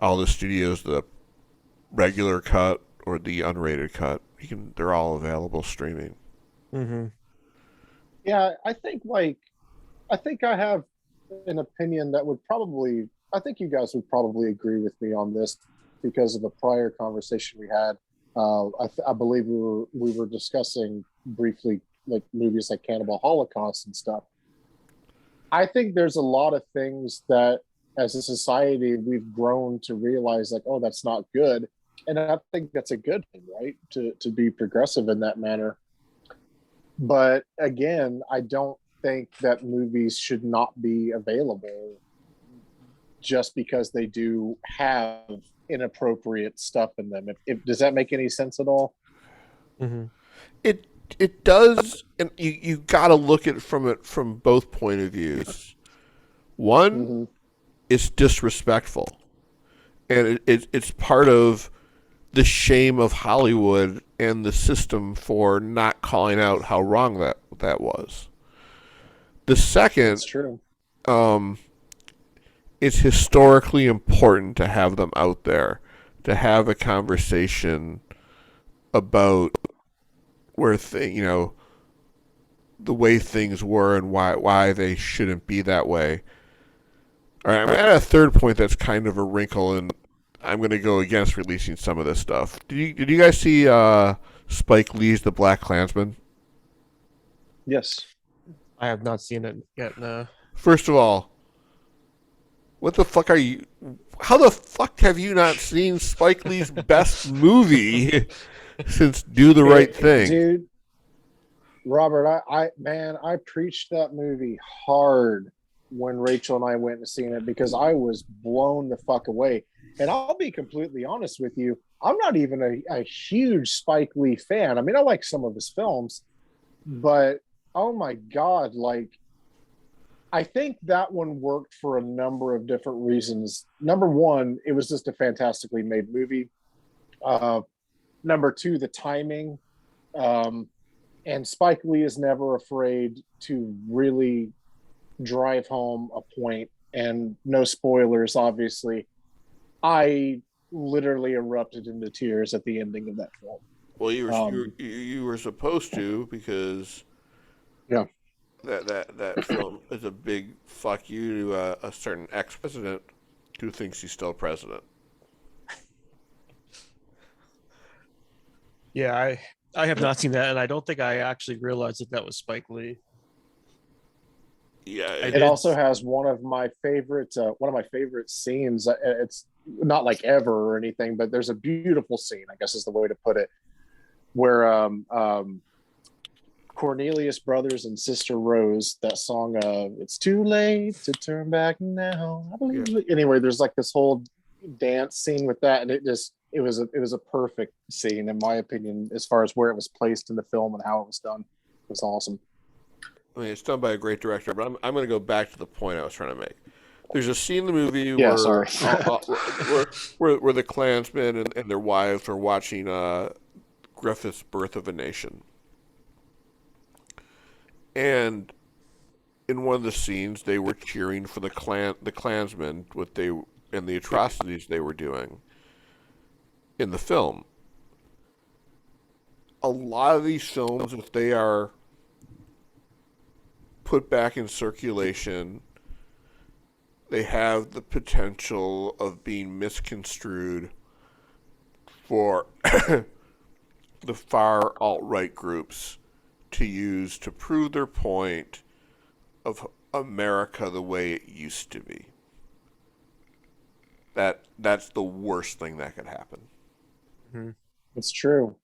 All the studios, the regular cut or the unrated cut, they're all available streaming. Mm-hmm. Yeah, I think I have an opinion that would probably. I think you guys would probably agree with me on this because of a prior conversation we had. I believe we were discussing briefly like movies like Cannibal Holocaust and stuff. I think there's a lot of things that as a society we've grown to realize like, oh, that's not good. And I think that's a good thing, right? To be progressive in that manner. But again, I don't think that movies should not be available just because they do have inappropriate stuff in them. Does that make any sense at all? Mm-hmm. It does, and you got to look at it from both point of views. One, it's disrespectful, and it's part of the shame of Hollywood and the system for not calling out how wrong that was. The second, that's true. It's historically important to have them out there, to have a conversation about where the way things were and why they shouldn't be that way. All right, I'm at a third point that's kind of a wrinkle, and I'm going to go against releasing some of this stuff. Did you guys see Spike Lee's The Black Klansman? Yes. I have not seen it yet, no. First of all, what the fuck are you... How the fuck have you not seen Spike Lee's best movie since Do the Right Thing? Dude, Robert, I preached that movie hard when Rachel and I went and seen it because I was blown the fuck away. And I'll be completely honest with you, I'm not even a huge Spike Lee fan. I mean, I like some of his films, but oh my God, like, I think that one worked for a number of different reasons. Number one, it was just a fantastically made movie. Number two, the timing. And Spike Lee is never afraid to really drive home a point. And no spoilers, obviously. I literally erupted into tears at the ending of that film. Well, you were supposed to, because yeah, that film is a big fuck you to a certain ex-president who thinks he's still president. Yeah, I have not seen that, and I don't think I actually realized that was Spike Lee. Yeah, it also has one of my favorite scenes. It's not like ever or anything, but there's a beautiful scene, I guess is the way to put it, where Cornelius Brothers and Sister Rose, that song "It's Too Late to Turn Back Now." I believe. Yeah. Anyway, there's like this whole dance scene with that, and it was a perfect scene in my opinion, as far as where it was placed in the film and how it was done. It was awesome. I mean, it's done by a great director, but I'm going to go back to the point I was trying to make. There's a scene in the movie where the Klansmen and their wives are watching Griffith's Birth of a Nation. And in one of the scenes, they were cheering for the Klansmen and the atrocities they were doing in the film. A lot of these films, if they are put back in circulation, they have the potential of being misconstrued for the far alt-right groups to use to prove their point of America the way it used to be. That's the worst thing that could happen. Mm-hmm. It's true.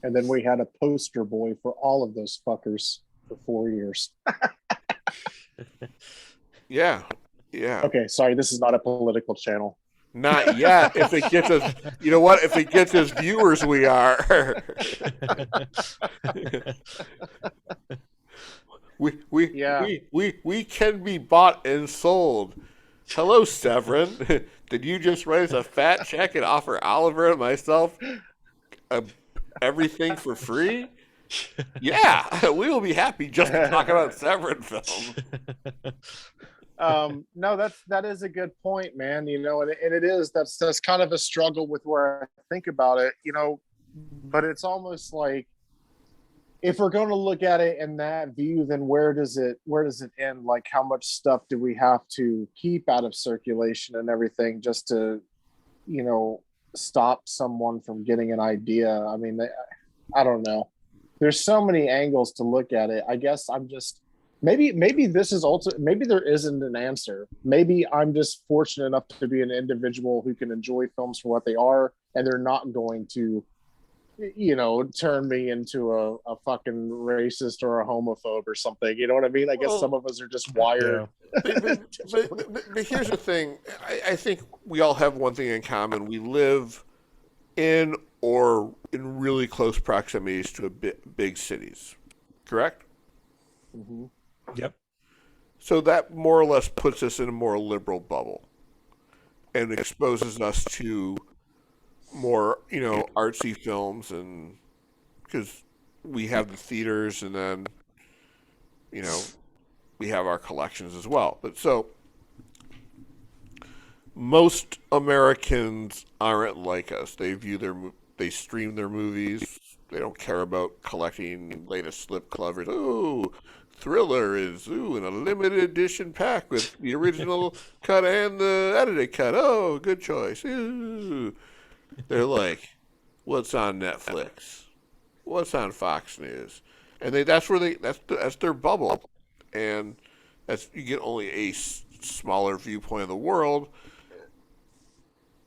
And then we had a poster boy for all of those fuckers for 4 years. Yeah. Okay, sorry, this is not a political channel. Not yet. If it gets us, you know what? If it gets us viewers, we are. we can be bought and sold. Hello, Severin. Did you just write us a fat check and offer Oliver and myself everything for free? Yeah, we will be happy just to talk about Severin film. No, that is a good point, man. You know, and it is, that's kind of a struggle with where I think about it, you know, but it's almost like, if we're going to look at it in that view, then where does it end? Like, how much stuff do we have to keep out of circulation and everything just to, you know, stop someone from getting an idea? I mean, I don't know. There's so many angles to look at it. I guess I'm just, maybe this is also, maybe there isn't an answer. Maybe I'm just fortunate enough to be an individual who can enjoy films for what they are, and they're not going to, you know, turn me into a fucking racist or a homophobe or something. You know what I mean? I guess some of us are just wired. Yeah. But here's the thing. I think we all have one thing in common. We live in or in really close proximities to big cities. Correct? Mm-hmm. Yep. So that more or less puts us in a more liberal bubble and exposes us to more, you know, artsy films, and because we have the theaters, and then, you know, we have our collections as well. But so most Americans aren't like us. They stream their movies. They don't care about collecting latest slip covers. Ooh, Thriller is in a limited edition pack with the original cut and the edited cut. Oh, good choice. Ooh. They're like, what's on Netflix? What's on Fox News? And that's their bubble, and you get only a smaller viewpoint of the world.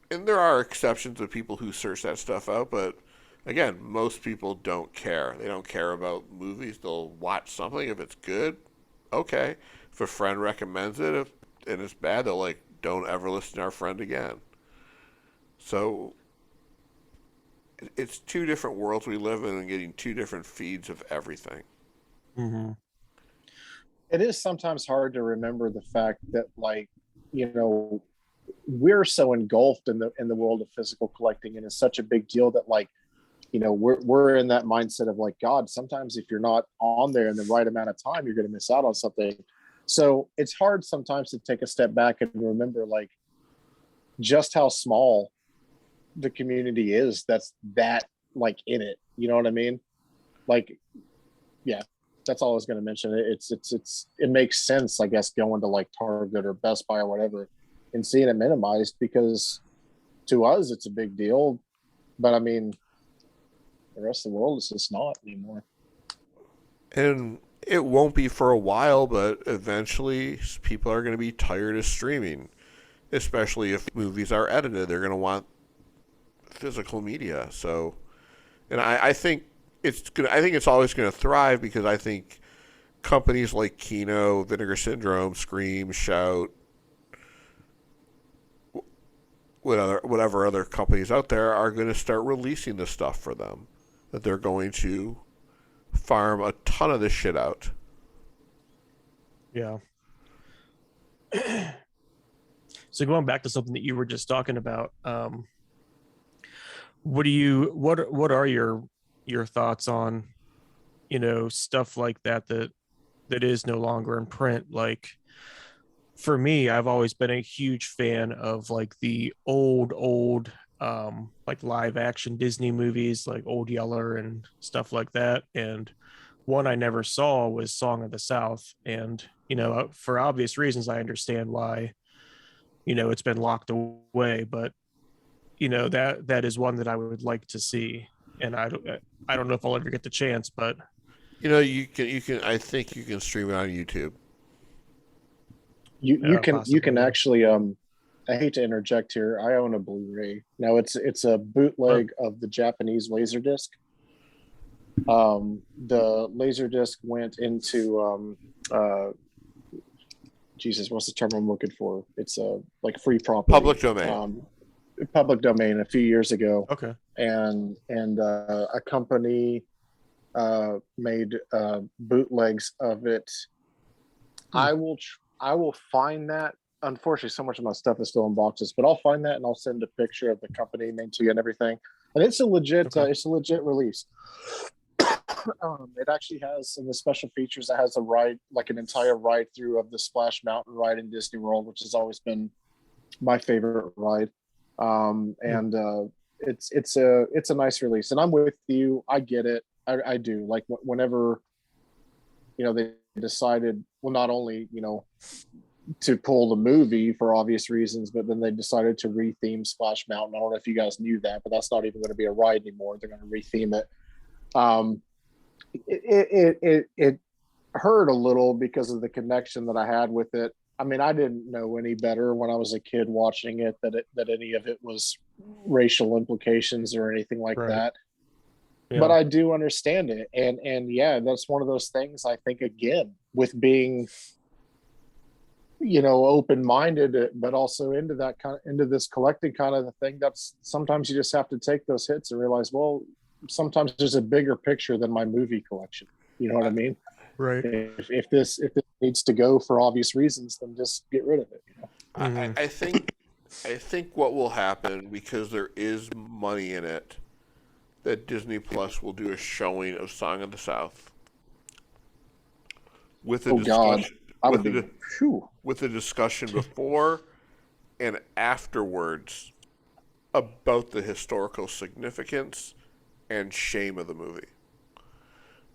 And there are exceptions of people who search that stuff out, but again, most people don't care. They don't care about movies. They'll watch something if it's good. Okay, if a friend recommends it, and it's bad, they'll like, don't ever listen to our friend again. So it's two different worlds we live in and getting two different feeds of everything. Mm-hmm. It is sometimes hard to remember the fact that, like, we're so engulfed in the world of physical collecting, and it's such a big deal that, like, we're in that mindset of, like, God, sometimes if you're not on there in the right amount of time, you're going to miss out on something. So it's hard sometimes to take a step back and remember, like, just how small the community is that's like in it. You know what I mean? Like, yeah, that's all I was going to mention. It makes sense, I guess, going to like Target or Best Buy or whatever and seeing it minimized, because to us it's a big deal, but I mean, the rest of the world is just not anymore. And it won't be for a while, but eventually people are going to be tired of streaming, especially if movies are edited. They're going to want physical media. So, and I think it's always going to thrive, because I think companies like Kino, Vinegar Syndrome, Scream, Shout, whatever other companies out there are going to start releasing this stuff for them. That they're going to farm a ton of this shit out. Yeah. So going back to something that you were just talking about, what are your thoughts on, stuff like that is no longer in print? Like, for me, I've always been a huge fan of like the old like live action Disney movies, like Old Yeller and stuff like that. And one I never saw was Song of the South. And, for obvious reasons, I understand why, it's been locked away, but that is one that I would like to see. And I don't know if I'll ever get the chance, but you can I think you can stream it on YouTube. You can actually, I hate to interject here, I own a Blu-ray. Now it's a bootleg of the Japanese Laserdisc. The Laserdisc went into Jesus, what's the term I'm looking for? It's like free property. Public domain a few years ago. Okay. And a company made bootlegs of it. I will find that. Unfortunately, so much of my stuff is still in boxes, but I'll find that and I'll send a picture of the company name to you and everything. And it's a legit, it's a legit release. It actually has, in the special features, it has a ride, like an entire ride through of the Splash Mountain ride in Disney World, which has always been my favorite ride. And it's a nice release, and I'm with you. I get it. I do. Like, whenever, they decided, well, not only, to pull the movie for obvious reasons, but then they decided to retheme Splash Mountain. I don't know if you guys knew that, but that's not even going to be a ride anymore. They're going to retheme it. It hurt a little because of the connection that I had with it. I mean, I didn't know any better when I was a kid watching it that any of it was racial implications or anything like that. Yeah. But I do understand it, and yeah, that's one of those things. I think, again, with being, open-minded, but also into this collecting kind of the thing, that's sometimes you just have to take those hits and realize, well, sometimes there's a bigger picture than my movie collection. You know what I mean? Right. If this needs to go for obvious reasons, then just get rid of it. Mm-hmm. I think what will happen, because there is money in it, that Disney Plus will do a showing of Song of the South with a discussion. With a discussion before and afterwards about the historical significance and shame of the movie.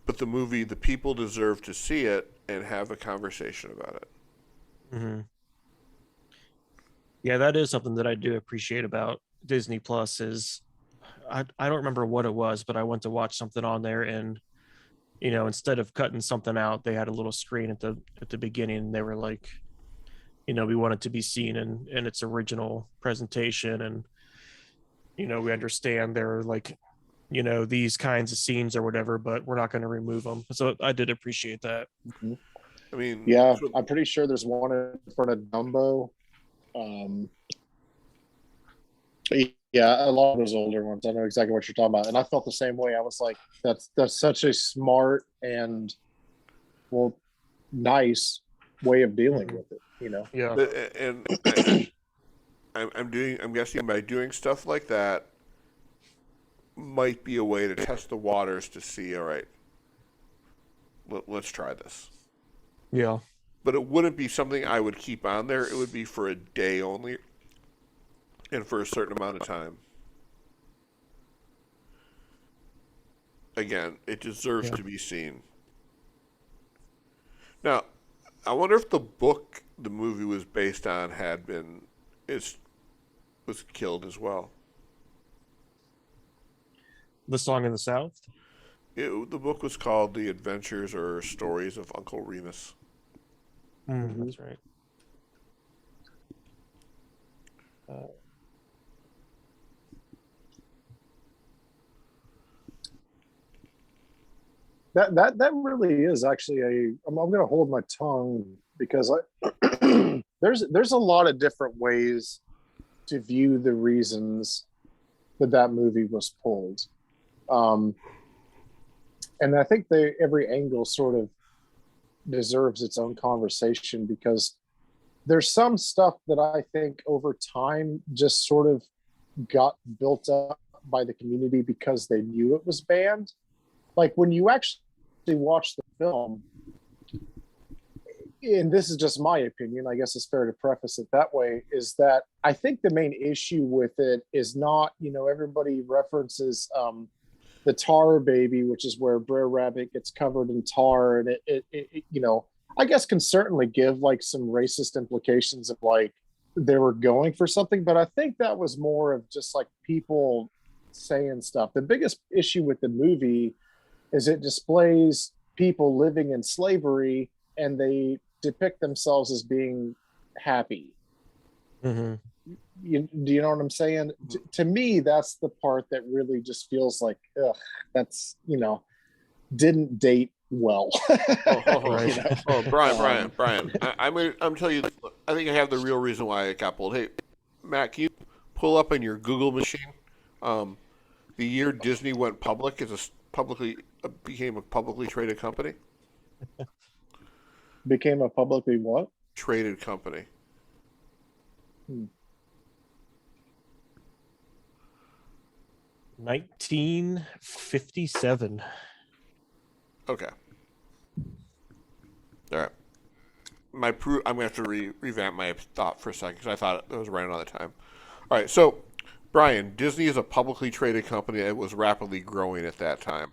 But the people deserve to see it and have a conversation about it. Mm-hmm. Yeah, that is something that I do appreciate about Disney Plus. Is I don't remember what it was, but I went to watch something on there, and instead of cutting something out, they had a little screen at the beginning, and they were like, we want it to be seen in its original presentation, and we understand there are like these kinds of scenes or whatever, but we're not going to remove them. So I did appreciate that. Mm-hmm. I mean, yeah, I'm pretty sure there's one in front of Dumbo. Yeah, a lot of those older ones. I know exactly what you're talking about, and I felt the same way. I was like, that's such a smart and well, nice way of dealing with it. You know. Yeah. And I'm guessing by doing stuff like that might be a way to test the waters to see, all right, let's try this. Yeah. But it wouldn't be something I would keep on there. It would be for a day only and for a certain amount of time. Again, it deserves to be seen. Now, I wonder if the book the movie was based on was killed as well. The Song in the South? The book was called The Adventures or Stories of Uncle Remus. That's right. That really is actually I'm going to hold my tongue because there's a lot of different ways to view the reasons that movie was pulled. And I think every angle sort of deserves its own conversation because there's some stuff that I think over time just sort of got built up by the community because they knew it was banned. Like when you actually watch the film, and this is just my opinion, I guess it's fair to preface it that way, is that I think the main issue with it is not, everybody references the tar baby, which is where Brer Rabbit gets covered in tar, and it I guess can certainly give like some racist implications of like they were going for something, but I think that was more of just like people saying stuff. The biggest issue with the movie is it displays people living in slavery and they depict themselves as being happy. Mm-hmm. Do you know what I'm saying? To me, that's the part that really just feels like, ugh, that's, didn't date well. Brian. I'm telling you, I think I have the real reason why it got pulled. Hey, Matt, can you pull up on your Google machine the year Disney went public became a publicly traded company? Became a publicly what? Traded company. 1957. Okay. All right. I'm gonna have to revamp my thought for a second because I thought it was right on the time. All right. So, Brian, Disney is a publicly traded company that was rapidly growing at that time.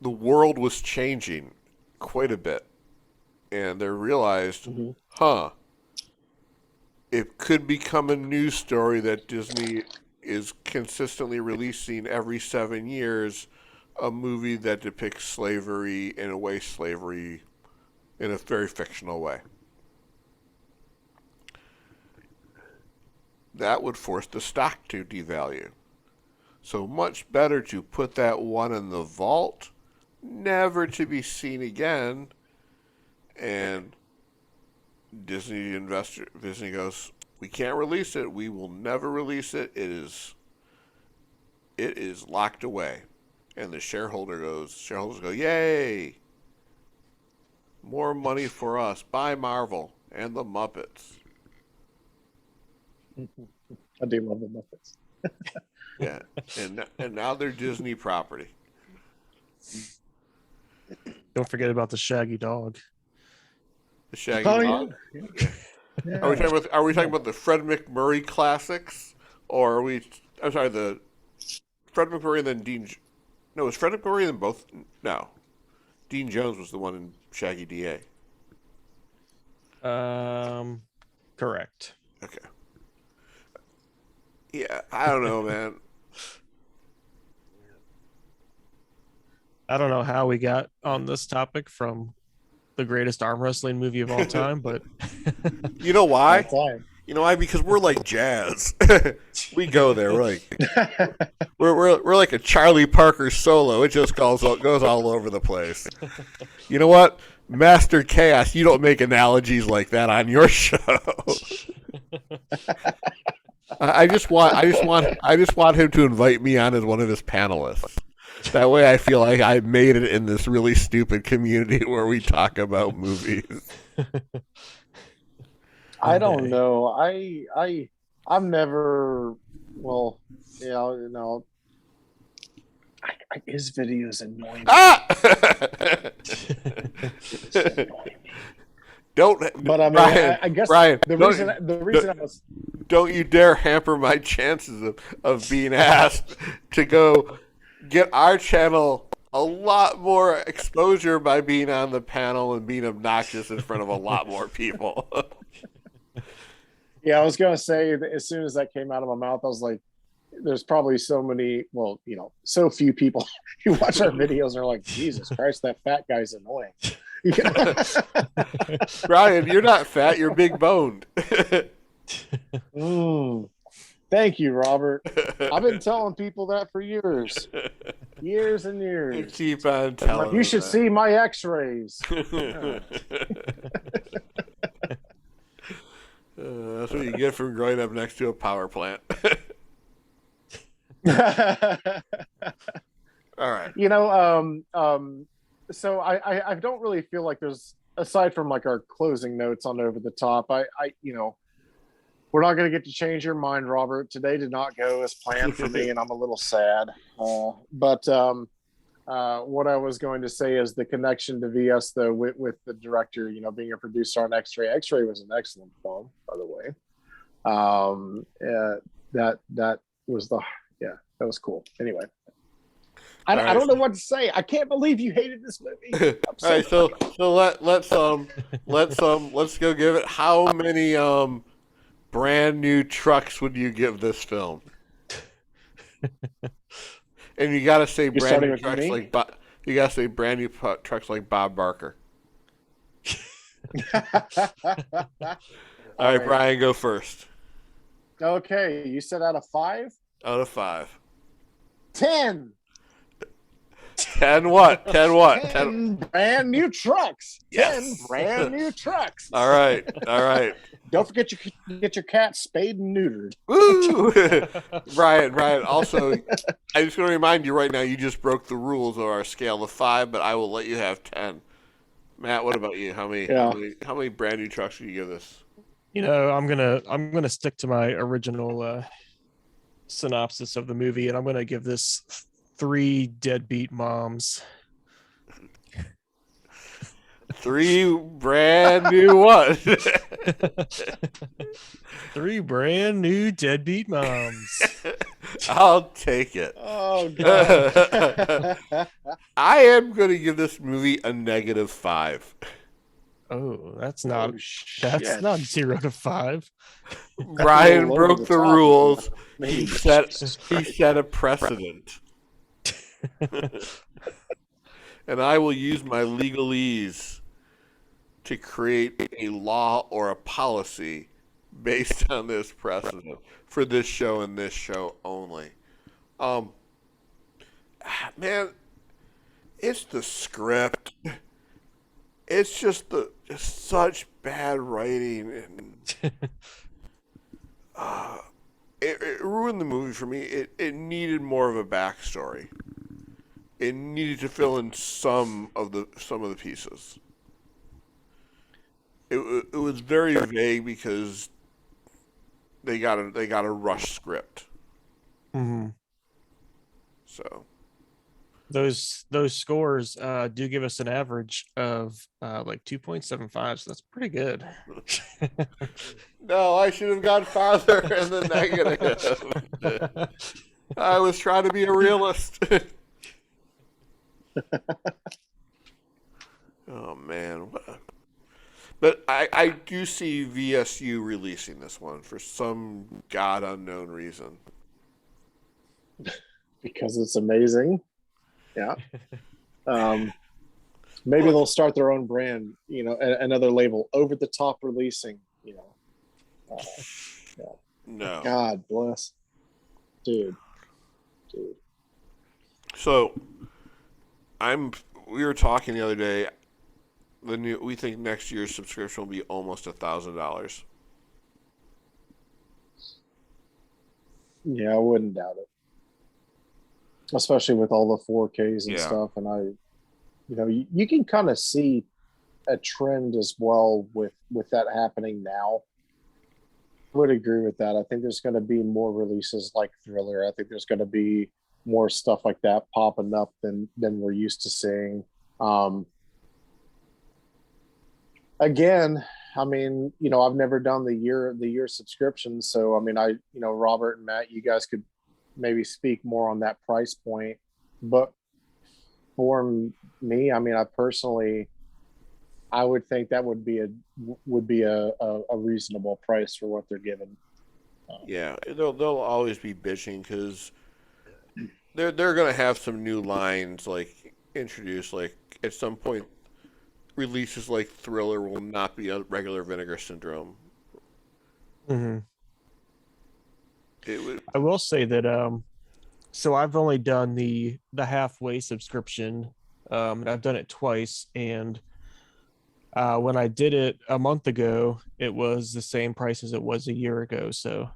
The world was changing quite a bit, and they realized, it could become a news story that Disney is consistently releasing every 7 years a movie that depicts slavery in a very fictional way. That would force the stock to devalue. So much better to put that one in the vault, never to be seen again, and Disney goes, we can't release it. We will never release it. It is locked away. And the shareholders go, yay! More money for us. Buy Marvel and the Muppets. I do love the Muppets. Yeah, and now they're Disney property. Don't forget about the Shaggy Dog. The Shaggy Dog. Yeah. Yeah. Are we talking about the Fred McMurray classics, or are we? I'm sorry, the Fred McMurray and then Dean. No, it was Fred McMurray and then both. No, Dean Jones was the one in Shaggy DA. Correct. Okay. Yeah, I don't know, man. I don't know how we got on this topic from the greatest arm wrestling movie of all time, but you know why? You know why? Because we're like jazz. We go there. We're like a Charlie Parker solo. It just goes all over the place. You know what? Master Chaos, you don't make analogies like that on your show. I just want him to invite me on as one of his panelists. That way I feel like I made it in this really stupid community where we talk about movies. I don't know. I've never. Well, yeah, you know. His videos annoy me. Ah! Don't. But I mean, Brian, I guess Brian, the reason I was. Don't you dare hamper my chances of being asked to go get our channel a lot more exposure by being on the panel and being obnoxious in front of a lot more people. Yeah, I was gonna say that as soon as that came out of my mouth, I was like, "There's probably so many, well, you know, so few people who watch our videos and are like, Jesus Christ, that fat guy's annoying." Brian, you're not fat; you're big boned. Thank you, Robert. I've been telling people that for years and years. You keep on telling. Like, you should see my X-rays. That's what you get from growing up next to a power plant. All right. You know, so I don't really feel like there's, aside from like our closing notes on Over the Top, you know, we're not going to get to change your mind, Robert. Today did not go as planned for me, and I'm a little sad. But what I was going to say is the connection to VS, though, with the director, you know, being a producer on X-Ray. X-Ray was an excellent film, by the way. That was that was cool. Anyway, I don't know what to say. I can't believe you hated this movie. All right, so let's go give it. How many brand new trucks would you give this film? And you gotta say brand new trucks like you gotta say brand new trucks like Bob Barker. All right, Brian, go first. Okay, you said out of 5? Out of 5. 10. 10 what? 10 what? 10 brand new trucks. Yes. 10 brand new trucks. All right. Don't forget get your cat spayed and neutered. Woo! Brian, also, I just want to remind you right now, you just broke the rules of our scale of 5, but I will let you have 10. Matt, what about you? How many brand new trucks do you give this? You know, I'm gonna stick to my original synopsis of the movie, and I'm gonna give this 3 deadbeat moms. 3 brand new what? 3 brand new deadbeat moms. I'll take it. Oh God. I am going to give this movie a -5. Oh, that's not 0 to 5. Brian broke the rules. He set a precedent. And I will use my legalese to create a law or a policy based on this precedent for this show and this show only. Man, it's the script. It's just such bad writing, and it ruined the movie for me. It needed more of a backstory. It needed to fill in some of the pieces. It was very vague because they got a rush script. Mm-hmm. So those scores do give us an average of like 2.75, so that's pretty good. No, I should have gone farther in the negative. I was trying to be a realist. Oh man, but I do see VSU releasing this one for some god unknown reason. Because it's amazing. Yeah. Maybe they'll start their own brand, you know, another label, Over the Top Releasing, you know. Yeah. No. God bless. Dude. So we were talking the other day. we think next year's subscription will be almost $1,000. Yeah, I wouldn't doubt it. Especially with all the 4Ks and Yeah. stuff. And you can kind of see a trend as well with that happening now. I would agree with that. I think there's going to be more releases like Thriller. I think there's going to be more stuff like that popping up than we're used to seeing. Again, I mean, I've never done the year subscription, so I mean, Robert and Matt, you guys could maybe speak more on that price point. But for me, I mean, I would think that would be a reasonable price for what they're giving. Yeah, they'll always be bitching because they're gonna have some new lines like introduced. Like at some point, releases like Thriller will not be a regular Vinegar Syndrome. Mm-hmm. It would. I will say that so I've only done the halfway subscription, and I've done it twice, and when I did it a month ago, it was the same price as it was a year ago. So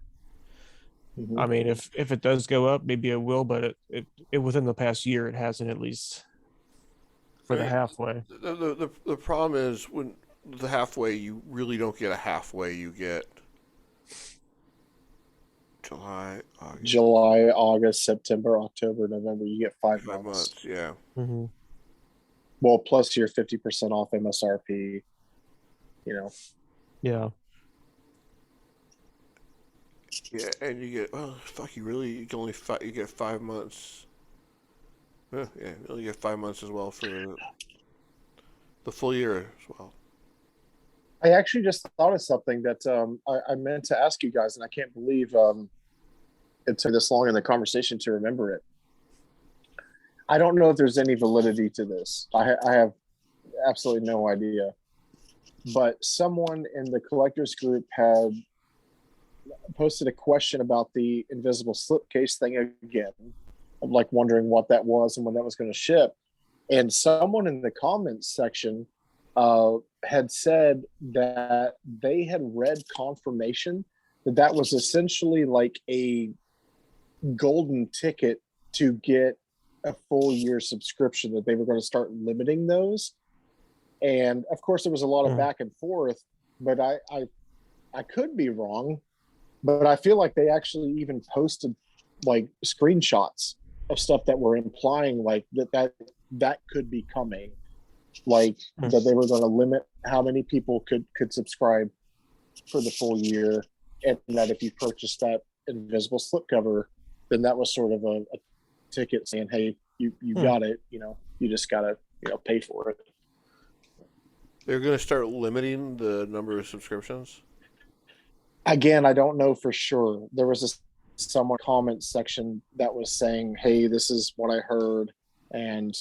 I mean, if it does go up, maybe it will, but it within the past year it hasn't, at least for the halfway. The problem is when the halfway, you really don't get a halfway. You get July, August, September, October, November. You get 5 months. Yeah. Mm-hmm. Well, plus your 50% off MSRP. Yeah. Yeah, and you get you can only you get 5 months. Yeah, you only get 5 months as well for the full year as well. I actually just thought of something that I meant to ask you guys, and I can't believe it took this long in the conversation to remember it. I don't know if there's any validity to this. I have absolutely no idea. But someone in the collectors group had posted a question about the invisible slipcase thing again. I'm like wondering what that was and when that was going to ship. And someone in the comments section had said that they had read confirmation that was essentially like a golden ticket to get a full year subscription, that they were going to start limiting those. And of course there was a lot of back and forth, but I could be wrong, but I feel like they actually even posted like screenshots of stuff that were implying like that could be coming, like that they were going to limit how many people could subscribe for the full year, and that if you purchased that invisible slipcover, then that was sort of a ticket saying, hey, you got it, you just gotta pay for it. They're going to start limiting the number of subscriptions? Again, I don't know for sure. There was someone comment section that was saying, hey, this is what I heard, and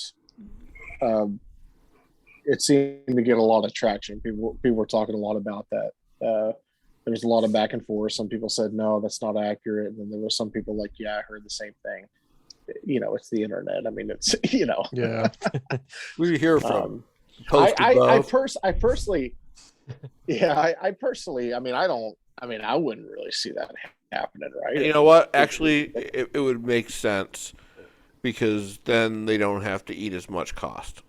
it seemed to get a lot of traction. People were talking a lot about that. There was a lot of back and forth. Some people said, no, that's not accurate. And then there were some people like, yeah, I heard the same thing. It's the internet. I mean, it's, Yeah. Who do you hear from? I personally, I wouldn't really see that happening, right? You know what? Actually, it would make sense because then they don't have to eat as much cost.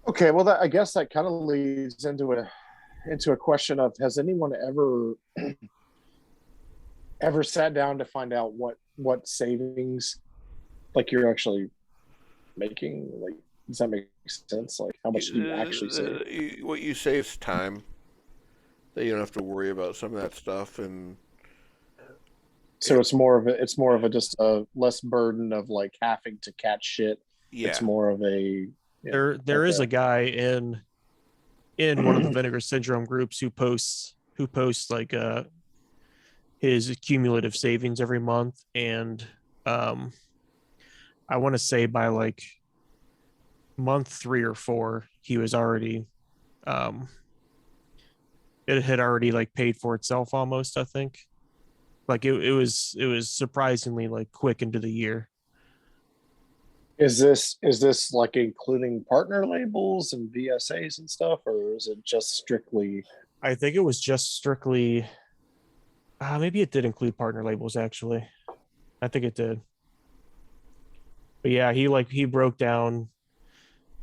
Okay, well, I guess that kind of leads into a question of, has anyone ever sat down to find out what savings like you're actually making? Like, does that make sense? Like, how much do you actually save? What you save is time. That you don't have to worry about some of that stuff, and so it's more of a just a less burden of like having to catch shit. Yeah. It's more of a there is a guy in one of the Vinegar Syndrome groups who posts like his cumulative savings every month, and I want to say by like month 3 or 4 he was already it had already like paid for itself almost. I think like it was surprisingly like quick into the year. Is this like including partner labels and VSAs and stuff, or is it just strictly? I think it was just strictly. Maybe it did include partner labels. Actually, I think it did. But yeah, he broke down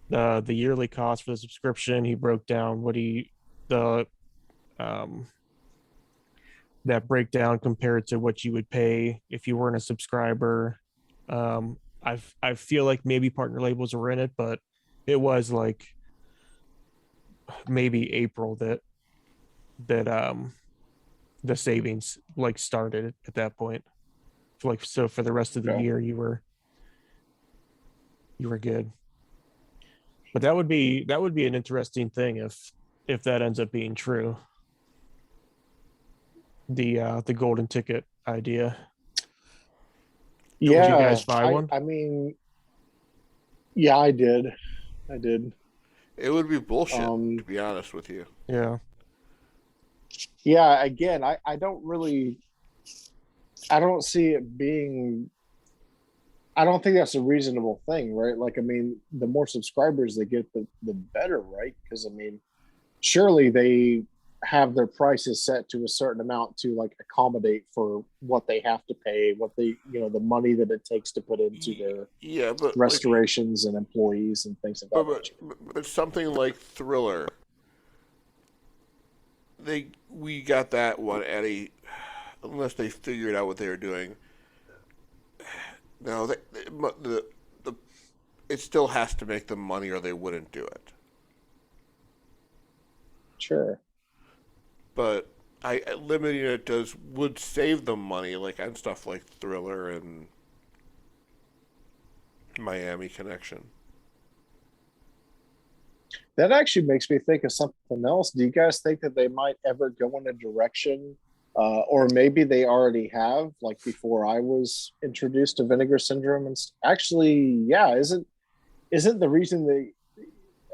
the yearly cost for the subscription. He broke down the um that breakdown compared to what you would pay if you weren't a subscriber. I feel like maybe partner labels were in it, but it was like maybe April that the savings like started at that point. So for the rest of the year you were good. But that would be an interesting thing if that ends up being true. The golden ticket idea. Yeah, did you guys buy one? I mean, yeah, I did. It would be bullshit, to be honest with you. Yeah. Yeah, again, I don't see it being. I don't think that's a reasonable thing, right? Like, I mean, the more subscribers they get, the better, right? Because I mean, surely they have their prices set to a certain amount to like accommodate for what they have to pay, what they, the money that it takes to put into their but restorations and employees and things like that. But something like Thriller, we got that one at unless they figured out what they were doing. No, it still has to make them money or they wouldn't do it. Sure. But limiting it would save them money, like on stuff like Thriller and Miami Connection. That actually makes me think of something else. Do you guys think that they might ever go in a direction, or maybe they already have, like before I was introduced to Vinegar Syndrome? And actually, yeah, isn't the reason they,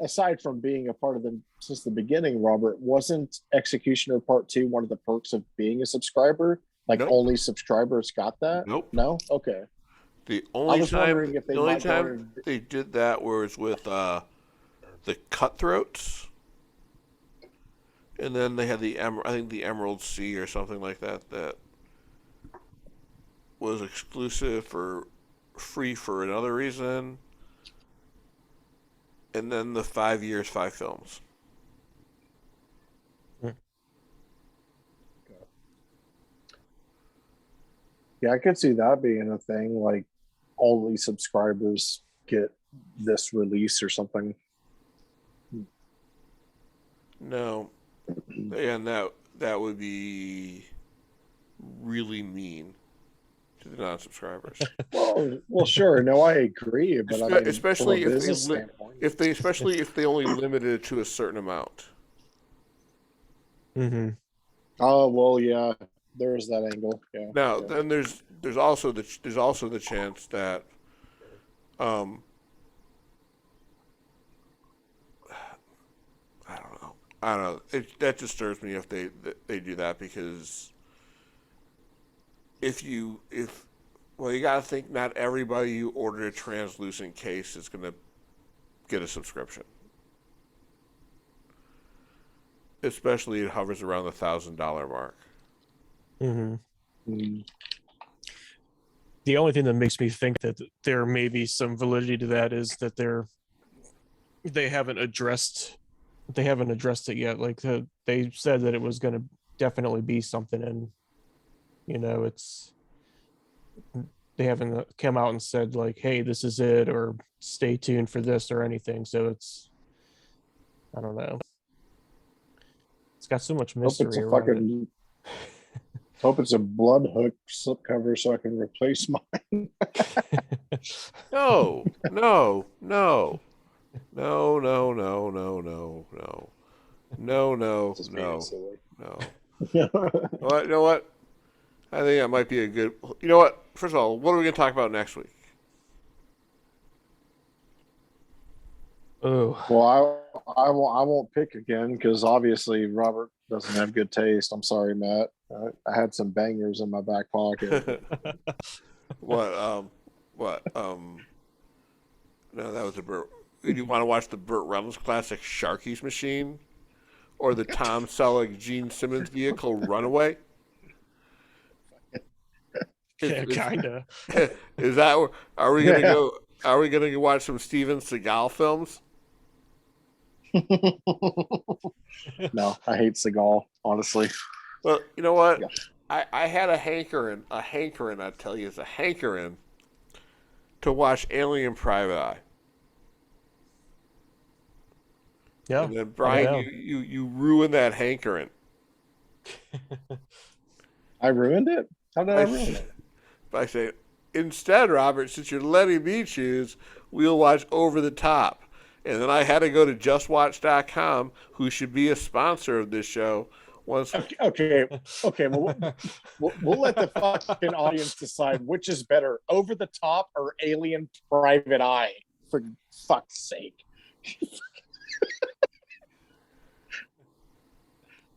aside from being a part of them since the beginning, Robert, wasn't Executioner Part 2 one of the perks of being a subscriber? Like, nope. Only subscribers got that? Nope. No? Okay. The only time if they did that was with the Cutthroats, and then they had the Emerald Sea or something like that was exclusive for free for another reason. And then the 5 years, 5 films. Yeah, I could see that being a thing. Like, only subscribers get this release or something. No, and that would be really mean to the non-subscribers. well, sure. No, I agree, but I mean, especially if they only limited it to a certain amount. Mm-hmm. Oh well, yeah. There is that angle. Yeah. Now, then there's also the chance that, I don't know. That disturbs me if they do that, because you gotta think not everybody who ordered a translucent case is gonna get a subscription. Especially it hovers around the $1,000 mark. Mm-hmm. The only thing that makes me think that there may be some validity to that is that they haven't addressed it yet. Like they said that it was going to definitely be something, and they haven't come out and said like, hey, this is it, or stay tuned for this or anything. So I don't know. It's got so much mystery around it. Hope it's a blood hook slipcover so I can replace mine. No. You know what? I think that might be a good. You know what? First of all, what are we going to talk about next week? Oh. Well, I won't pick again because obviously Robert doesn't have good taste. I'm sorry, Matt. I had some bangers in my back pocket. No, that was a Burt. Do you want to watch the Burt Reynolds classic Sharky's Machine, or the Tom Selleck Gene Simmons vehicle Runaway? Yeah, kinda. Is that? Are we gonna go? Are we gonna go watch some Steven Seagal films? No, I hate Seagal, honestly. Well, you know what? Yeah. I had a hankering, I tell you, it's a hankering to watch Alien Private Eye. Yeah. And then, Brian, you ruined that hankering. I ruined it? How did I ruin it? By saying, instead, Robert, since you're letting me choose, we'll watch Over the Top. And then I had to go to JustWatch.com, who should be a sponsor of this show. Okay. Well, we'll let the fucking audience decide which is better, Over the Top or Alien Private Eye. For fuck's sake.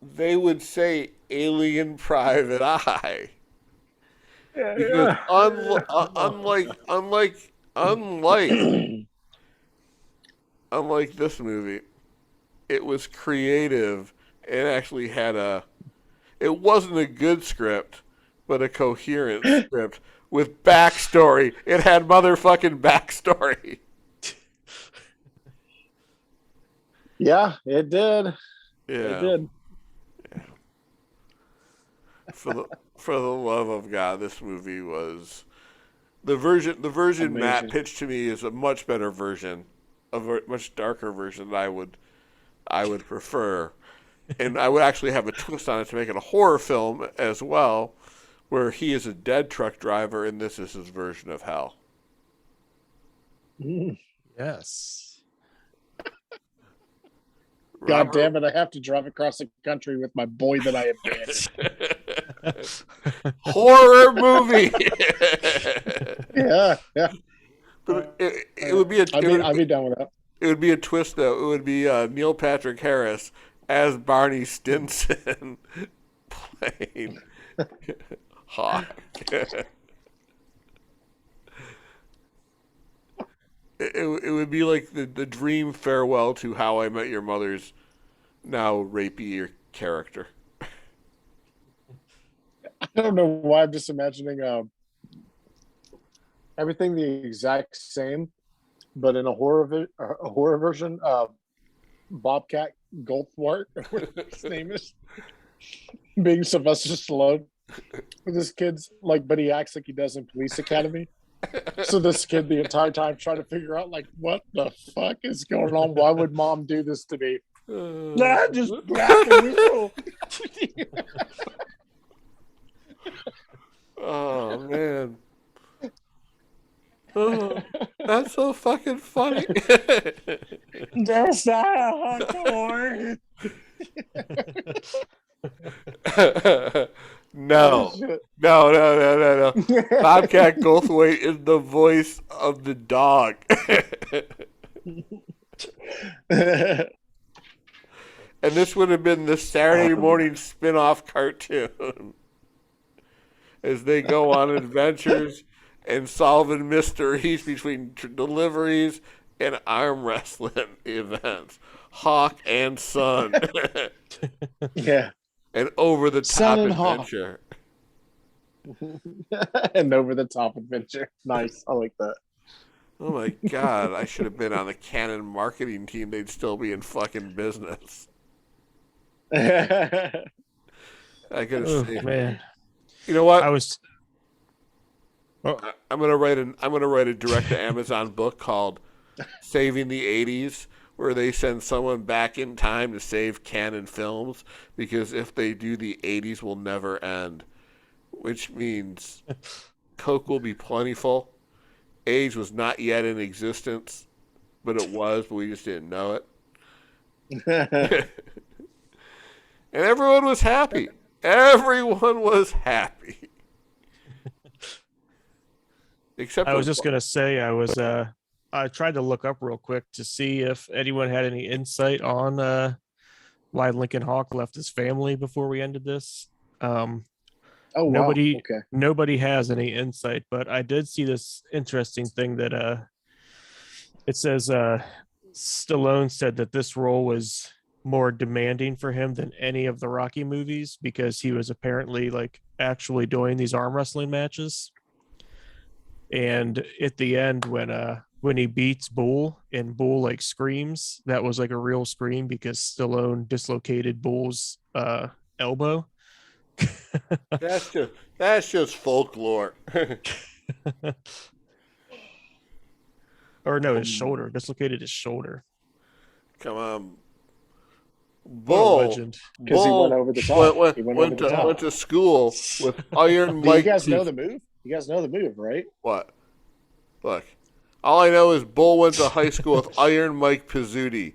They would say Alien Private Eye. Because unlike this movie, it was creative. It actually had it wasn't a good script, but a coherent script with backstory. It had motherfucking backstory. Yeah, it did. Yeah. It did. Yeah. For the love of God, this movie was the version Amazing. Matt pitched to me is a much better version, a much darker version that I would prefer. And I would actually have a twist on it to make it a horror film as well, where he is a dead truck driver and this is his version of hell. Yes. God damn it, I have to drive across the country with my boy that I abandoned. Horror movie. Yeah. But it would be I'd be down with that. It would be a twist, though. It would be Neil Patrick Harris as Barney Stinson playing Hawk. It would be like the dream farewell to How I Met Your Mother's now rapey character. I don't know why I'm just imagining everything the exact same, but in a horror version. Bobcat Goldthwart, whatever his name is, being Sylvester Stallone. This kid's like, but he acts like he does in Police Academy. So this kid the entire time trying to figure out like, what the fuck is going on? Why would mom do this to me? Nah, just black and neutral. Oh man. Oh, that's so fucking funny. That's not hardcore. No. Bobcat Goldthwait is the voice of the dog. And this would have been the Saturday morning spin-off cartoon as they go on adventures and solving mysteries between deliveries and arm wrestling events. Hawk and Son. Yeah. And Over the Top Adventure. And Over the Top Adventure. Nice. I like that. Oh my God. I should have been on the Canon marketing team. They'd still be in fucking business. I gotta say, man. You know what? I'm gonna write a direct to Amazon book called Saving the 80s, where they send someone back in time to save Canon films, because if they do, the 80s will never end, which means coke will be plentiful. AIDS was not yet in existence, but it was, but we just didn't know it. And everyone was happy. Everyone was happy. Except I was just gonna say I tried to look up real quick to see if anyone had any insight on why Lincoln Hawk left his family before we ended this. Nobody has any insight, but I did see this interesting thing that It says Stallone said that this role was more demanding for him than any of the Rocky movies because he was apparently like actually doing these arm wrestling matches. And at the end, when he beats Bull and Bull like screams, that was like a real scream because Stallone dislocated Bull's elbow. That's just folklore. Or no, his shoulder. Dislocated his shoulder. Come on. Bull. Legend. Because he went over the top. Went to school with Iron Mike. You guys know the move? You guys know the move, right? What? Look. All I know is Bull went to high school with Iron Mike Pizzuti.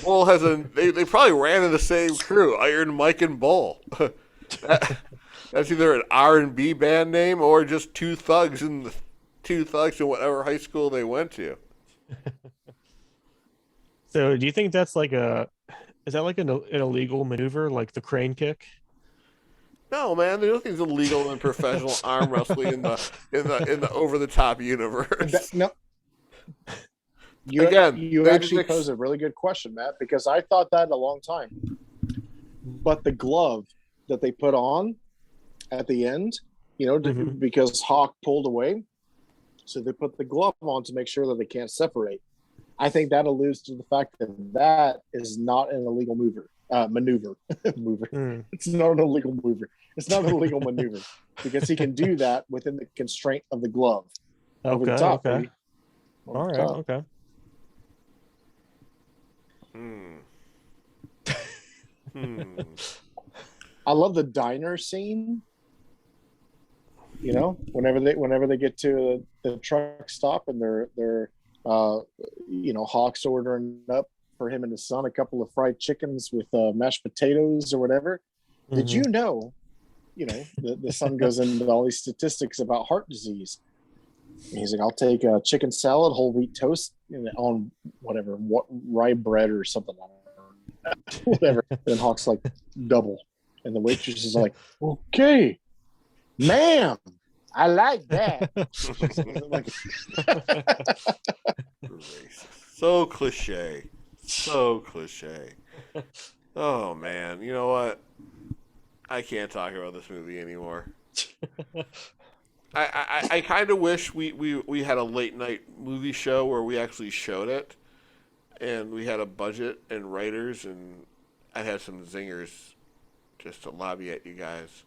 Bull has they probably ran in the same crew, Iron Mike and Bull. That's either an R&B band name or just two thugs in whatever high school they went to. So do you think that's like is that like an illegal maneuver, like the crane kick? No, man, there's nothing's illegal in professional arm wrestling in the over the top universe. No. You actually pose a really good question, Matt, because I thought that a long time. But the glove that they put on at the end, because Hawk pulled away, so they put the glove on to make sure that they can't separate. I think that alludes to the fact that is not an illegal maneuver. It's not an illegal maneuver. It's not an illegal maneuver because he can do that within the constraint of the glove. Over the top. Okay. All right. Okay. I love the diner scene. Whenever they get to the truck stop and they're Hawk's ordering up for him and his son a couple of fried chickens with mashed potatoes or whatever. Mm-hmm. Did you know, the son goes into all these statistics about heart disease. And he's like, I'll take a chicken salad, whole wheat toast, on whatever, rye bread or something like that. Whatever. And Hawk's like, double. And the waitress is like, okay, ma'am, I like that. So cliche. Oh man, you know what? I can't talk about this movie anymore. I kind of wish we had a late night movie show where we actually showed it, and we had a budget and writers, and I'd have some zingers just to lobby at you guys.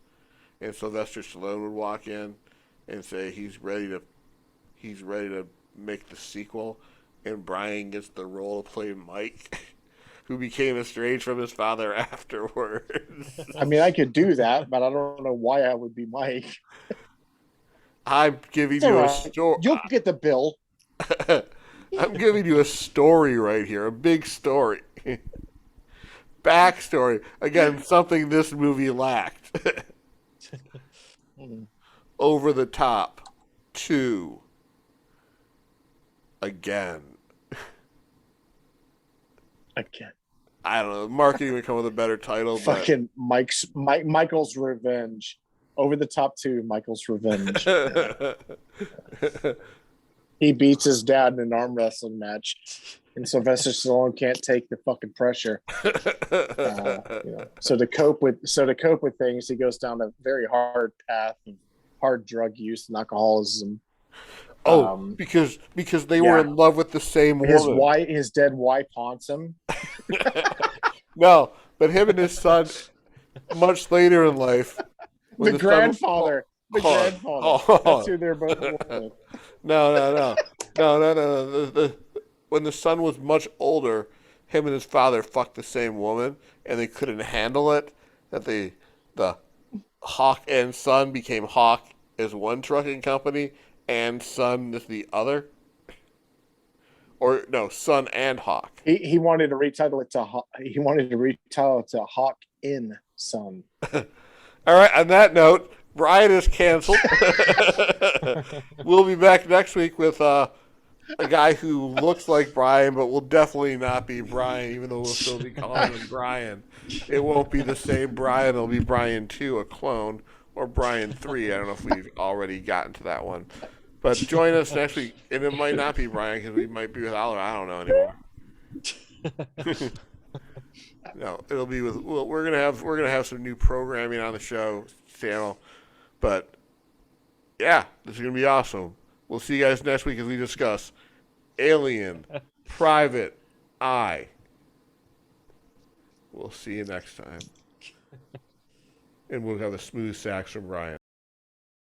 And Sylvester Stallone would walk in and say he's ready to make the sequel, and Brian gets the role to play Mike, who became estranged from his father afterwards. I mean, I could do that, but I don't know why I would be Mike. I'm giving you a story. You'll get the bill. I'm giving you a story right here, a big story. Backstory. Again, something this movie lacked. Over the top. 2. Again. I don't know. Marketing would come with a better title. Fucking Michael's Revenge. Over the top 2, Michael's Revenge. He beats his dad in an arm wrestling match, and Sylvester Stallone can't take the fucking pressure. So to cope with things, he goes down a very hard path of hard drug use and alcoholism. Because they were in love with the same woman. His dead wife haunts him. No, but him and his son, much later in life. The grandfather. That's who they're both with. No. When the son was much older, him and his father fucked the same woman, and they couldn't handle it. That the Hawk and Son became Hawk as one trucking company, and Son as the other. Or no, Son and Hawk. He wanted to retitle it to Hawk. He wanted to retitle it to Hawk in Son. All right. On that note, Brian is canceled. We'll be back next week with a guy who looks like Brian, but will definitely not be Brian, even though we'll still be calling him Brian. It won't be the same Brian. It'll be Brian 2, a clone, or Brian 3. I don't know if we've already gotten to that one. But join us next week, and it might not be Brian because we might be with Oliver. I don't know anymore. No, it'll be with. Well, we're gonna have some new programming on the show channel, but yeah, this is gonna be awesome. We'll see you guys next week as we discuss Alien, Private Eye. We'll see you next time, and we'll have a smooth sax from Brian.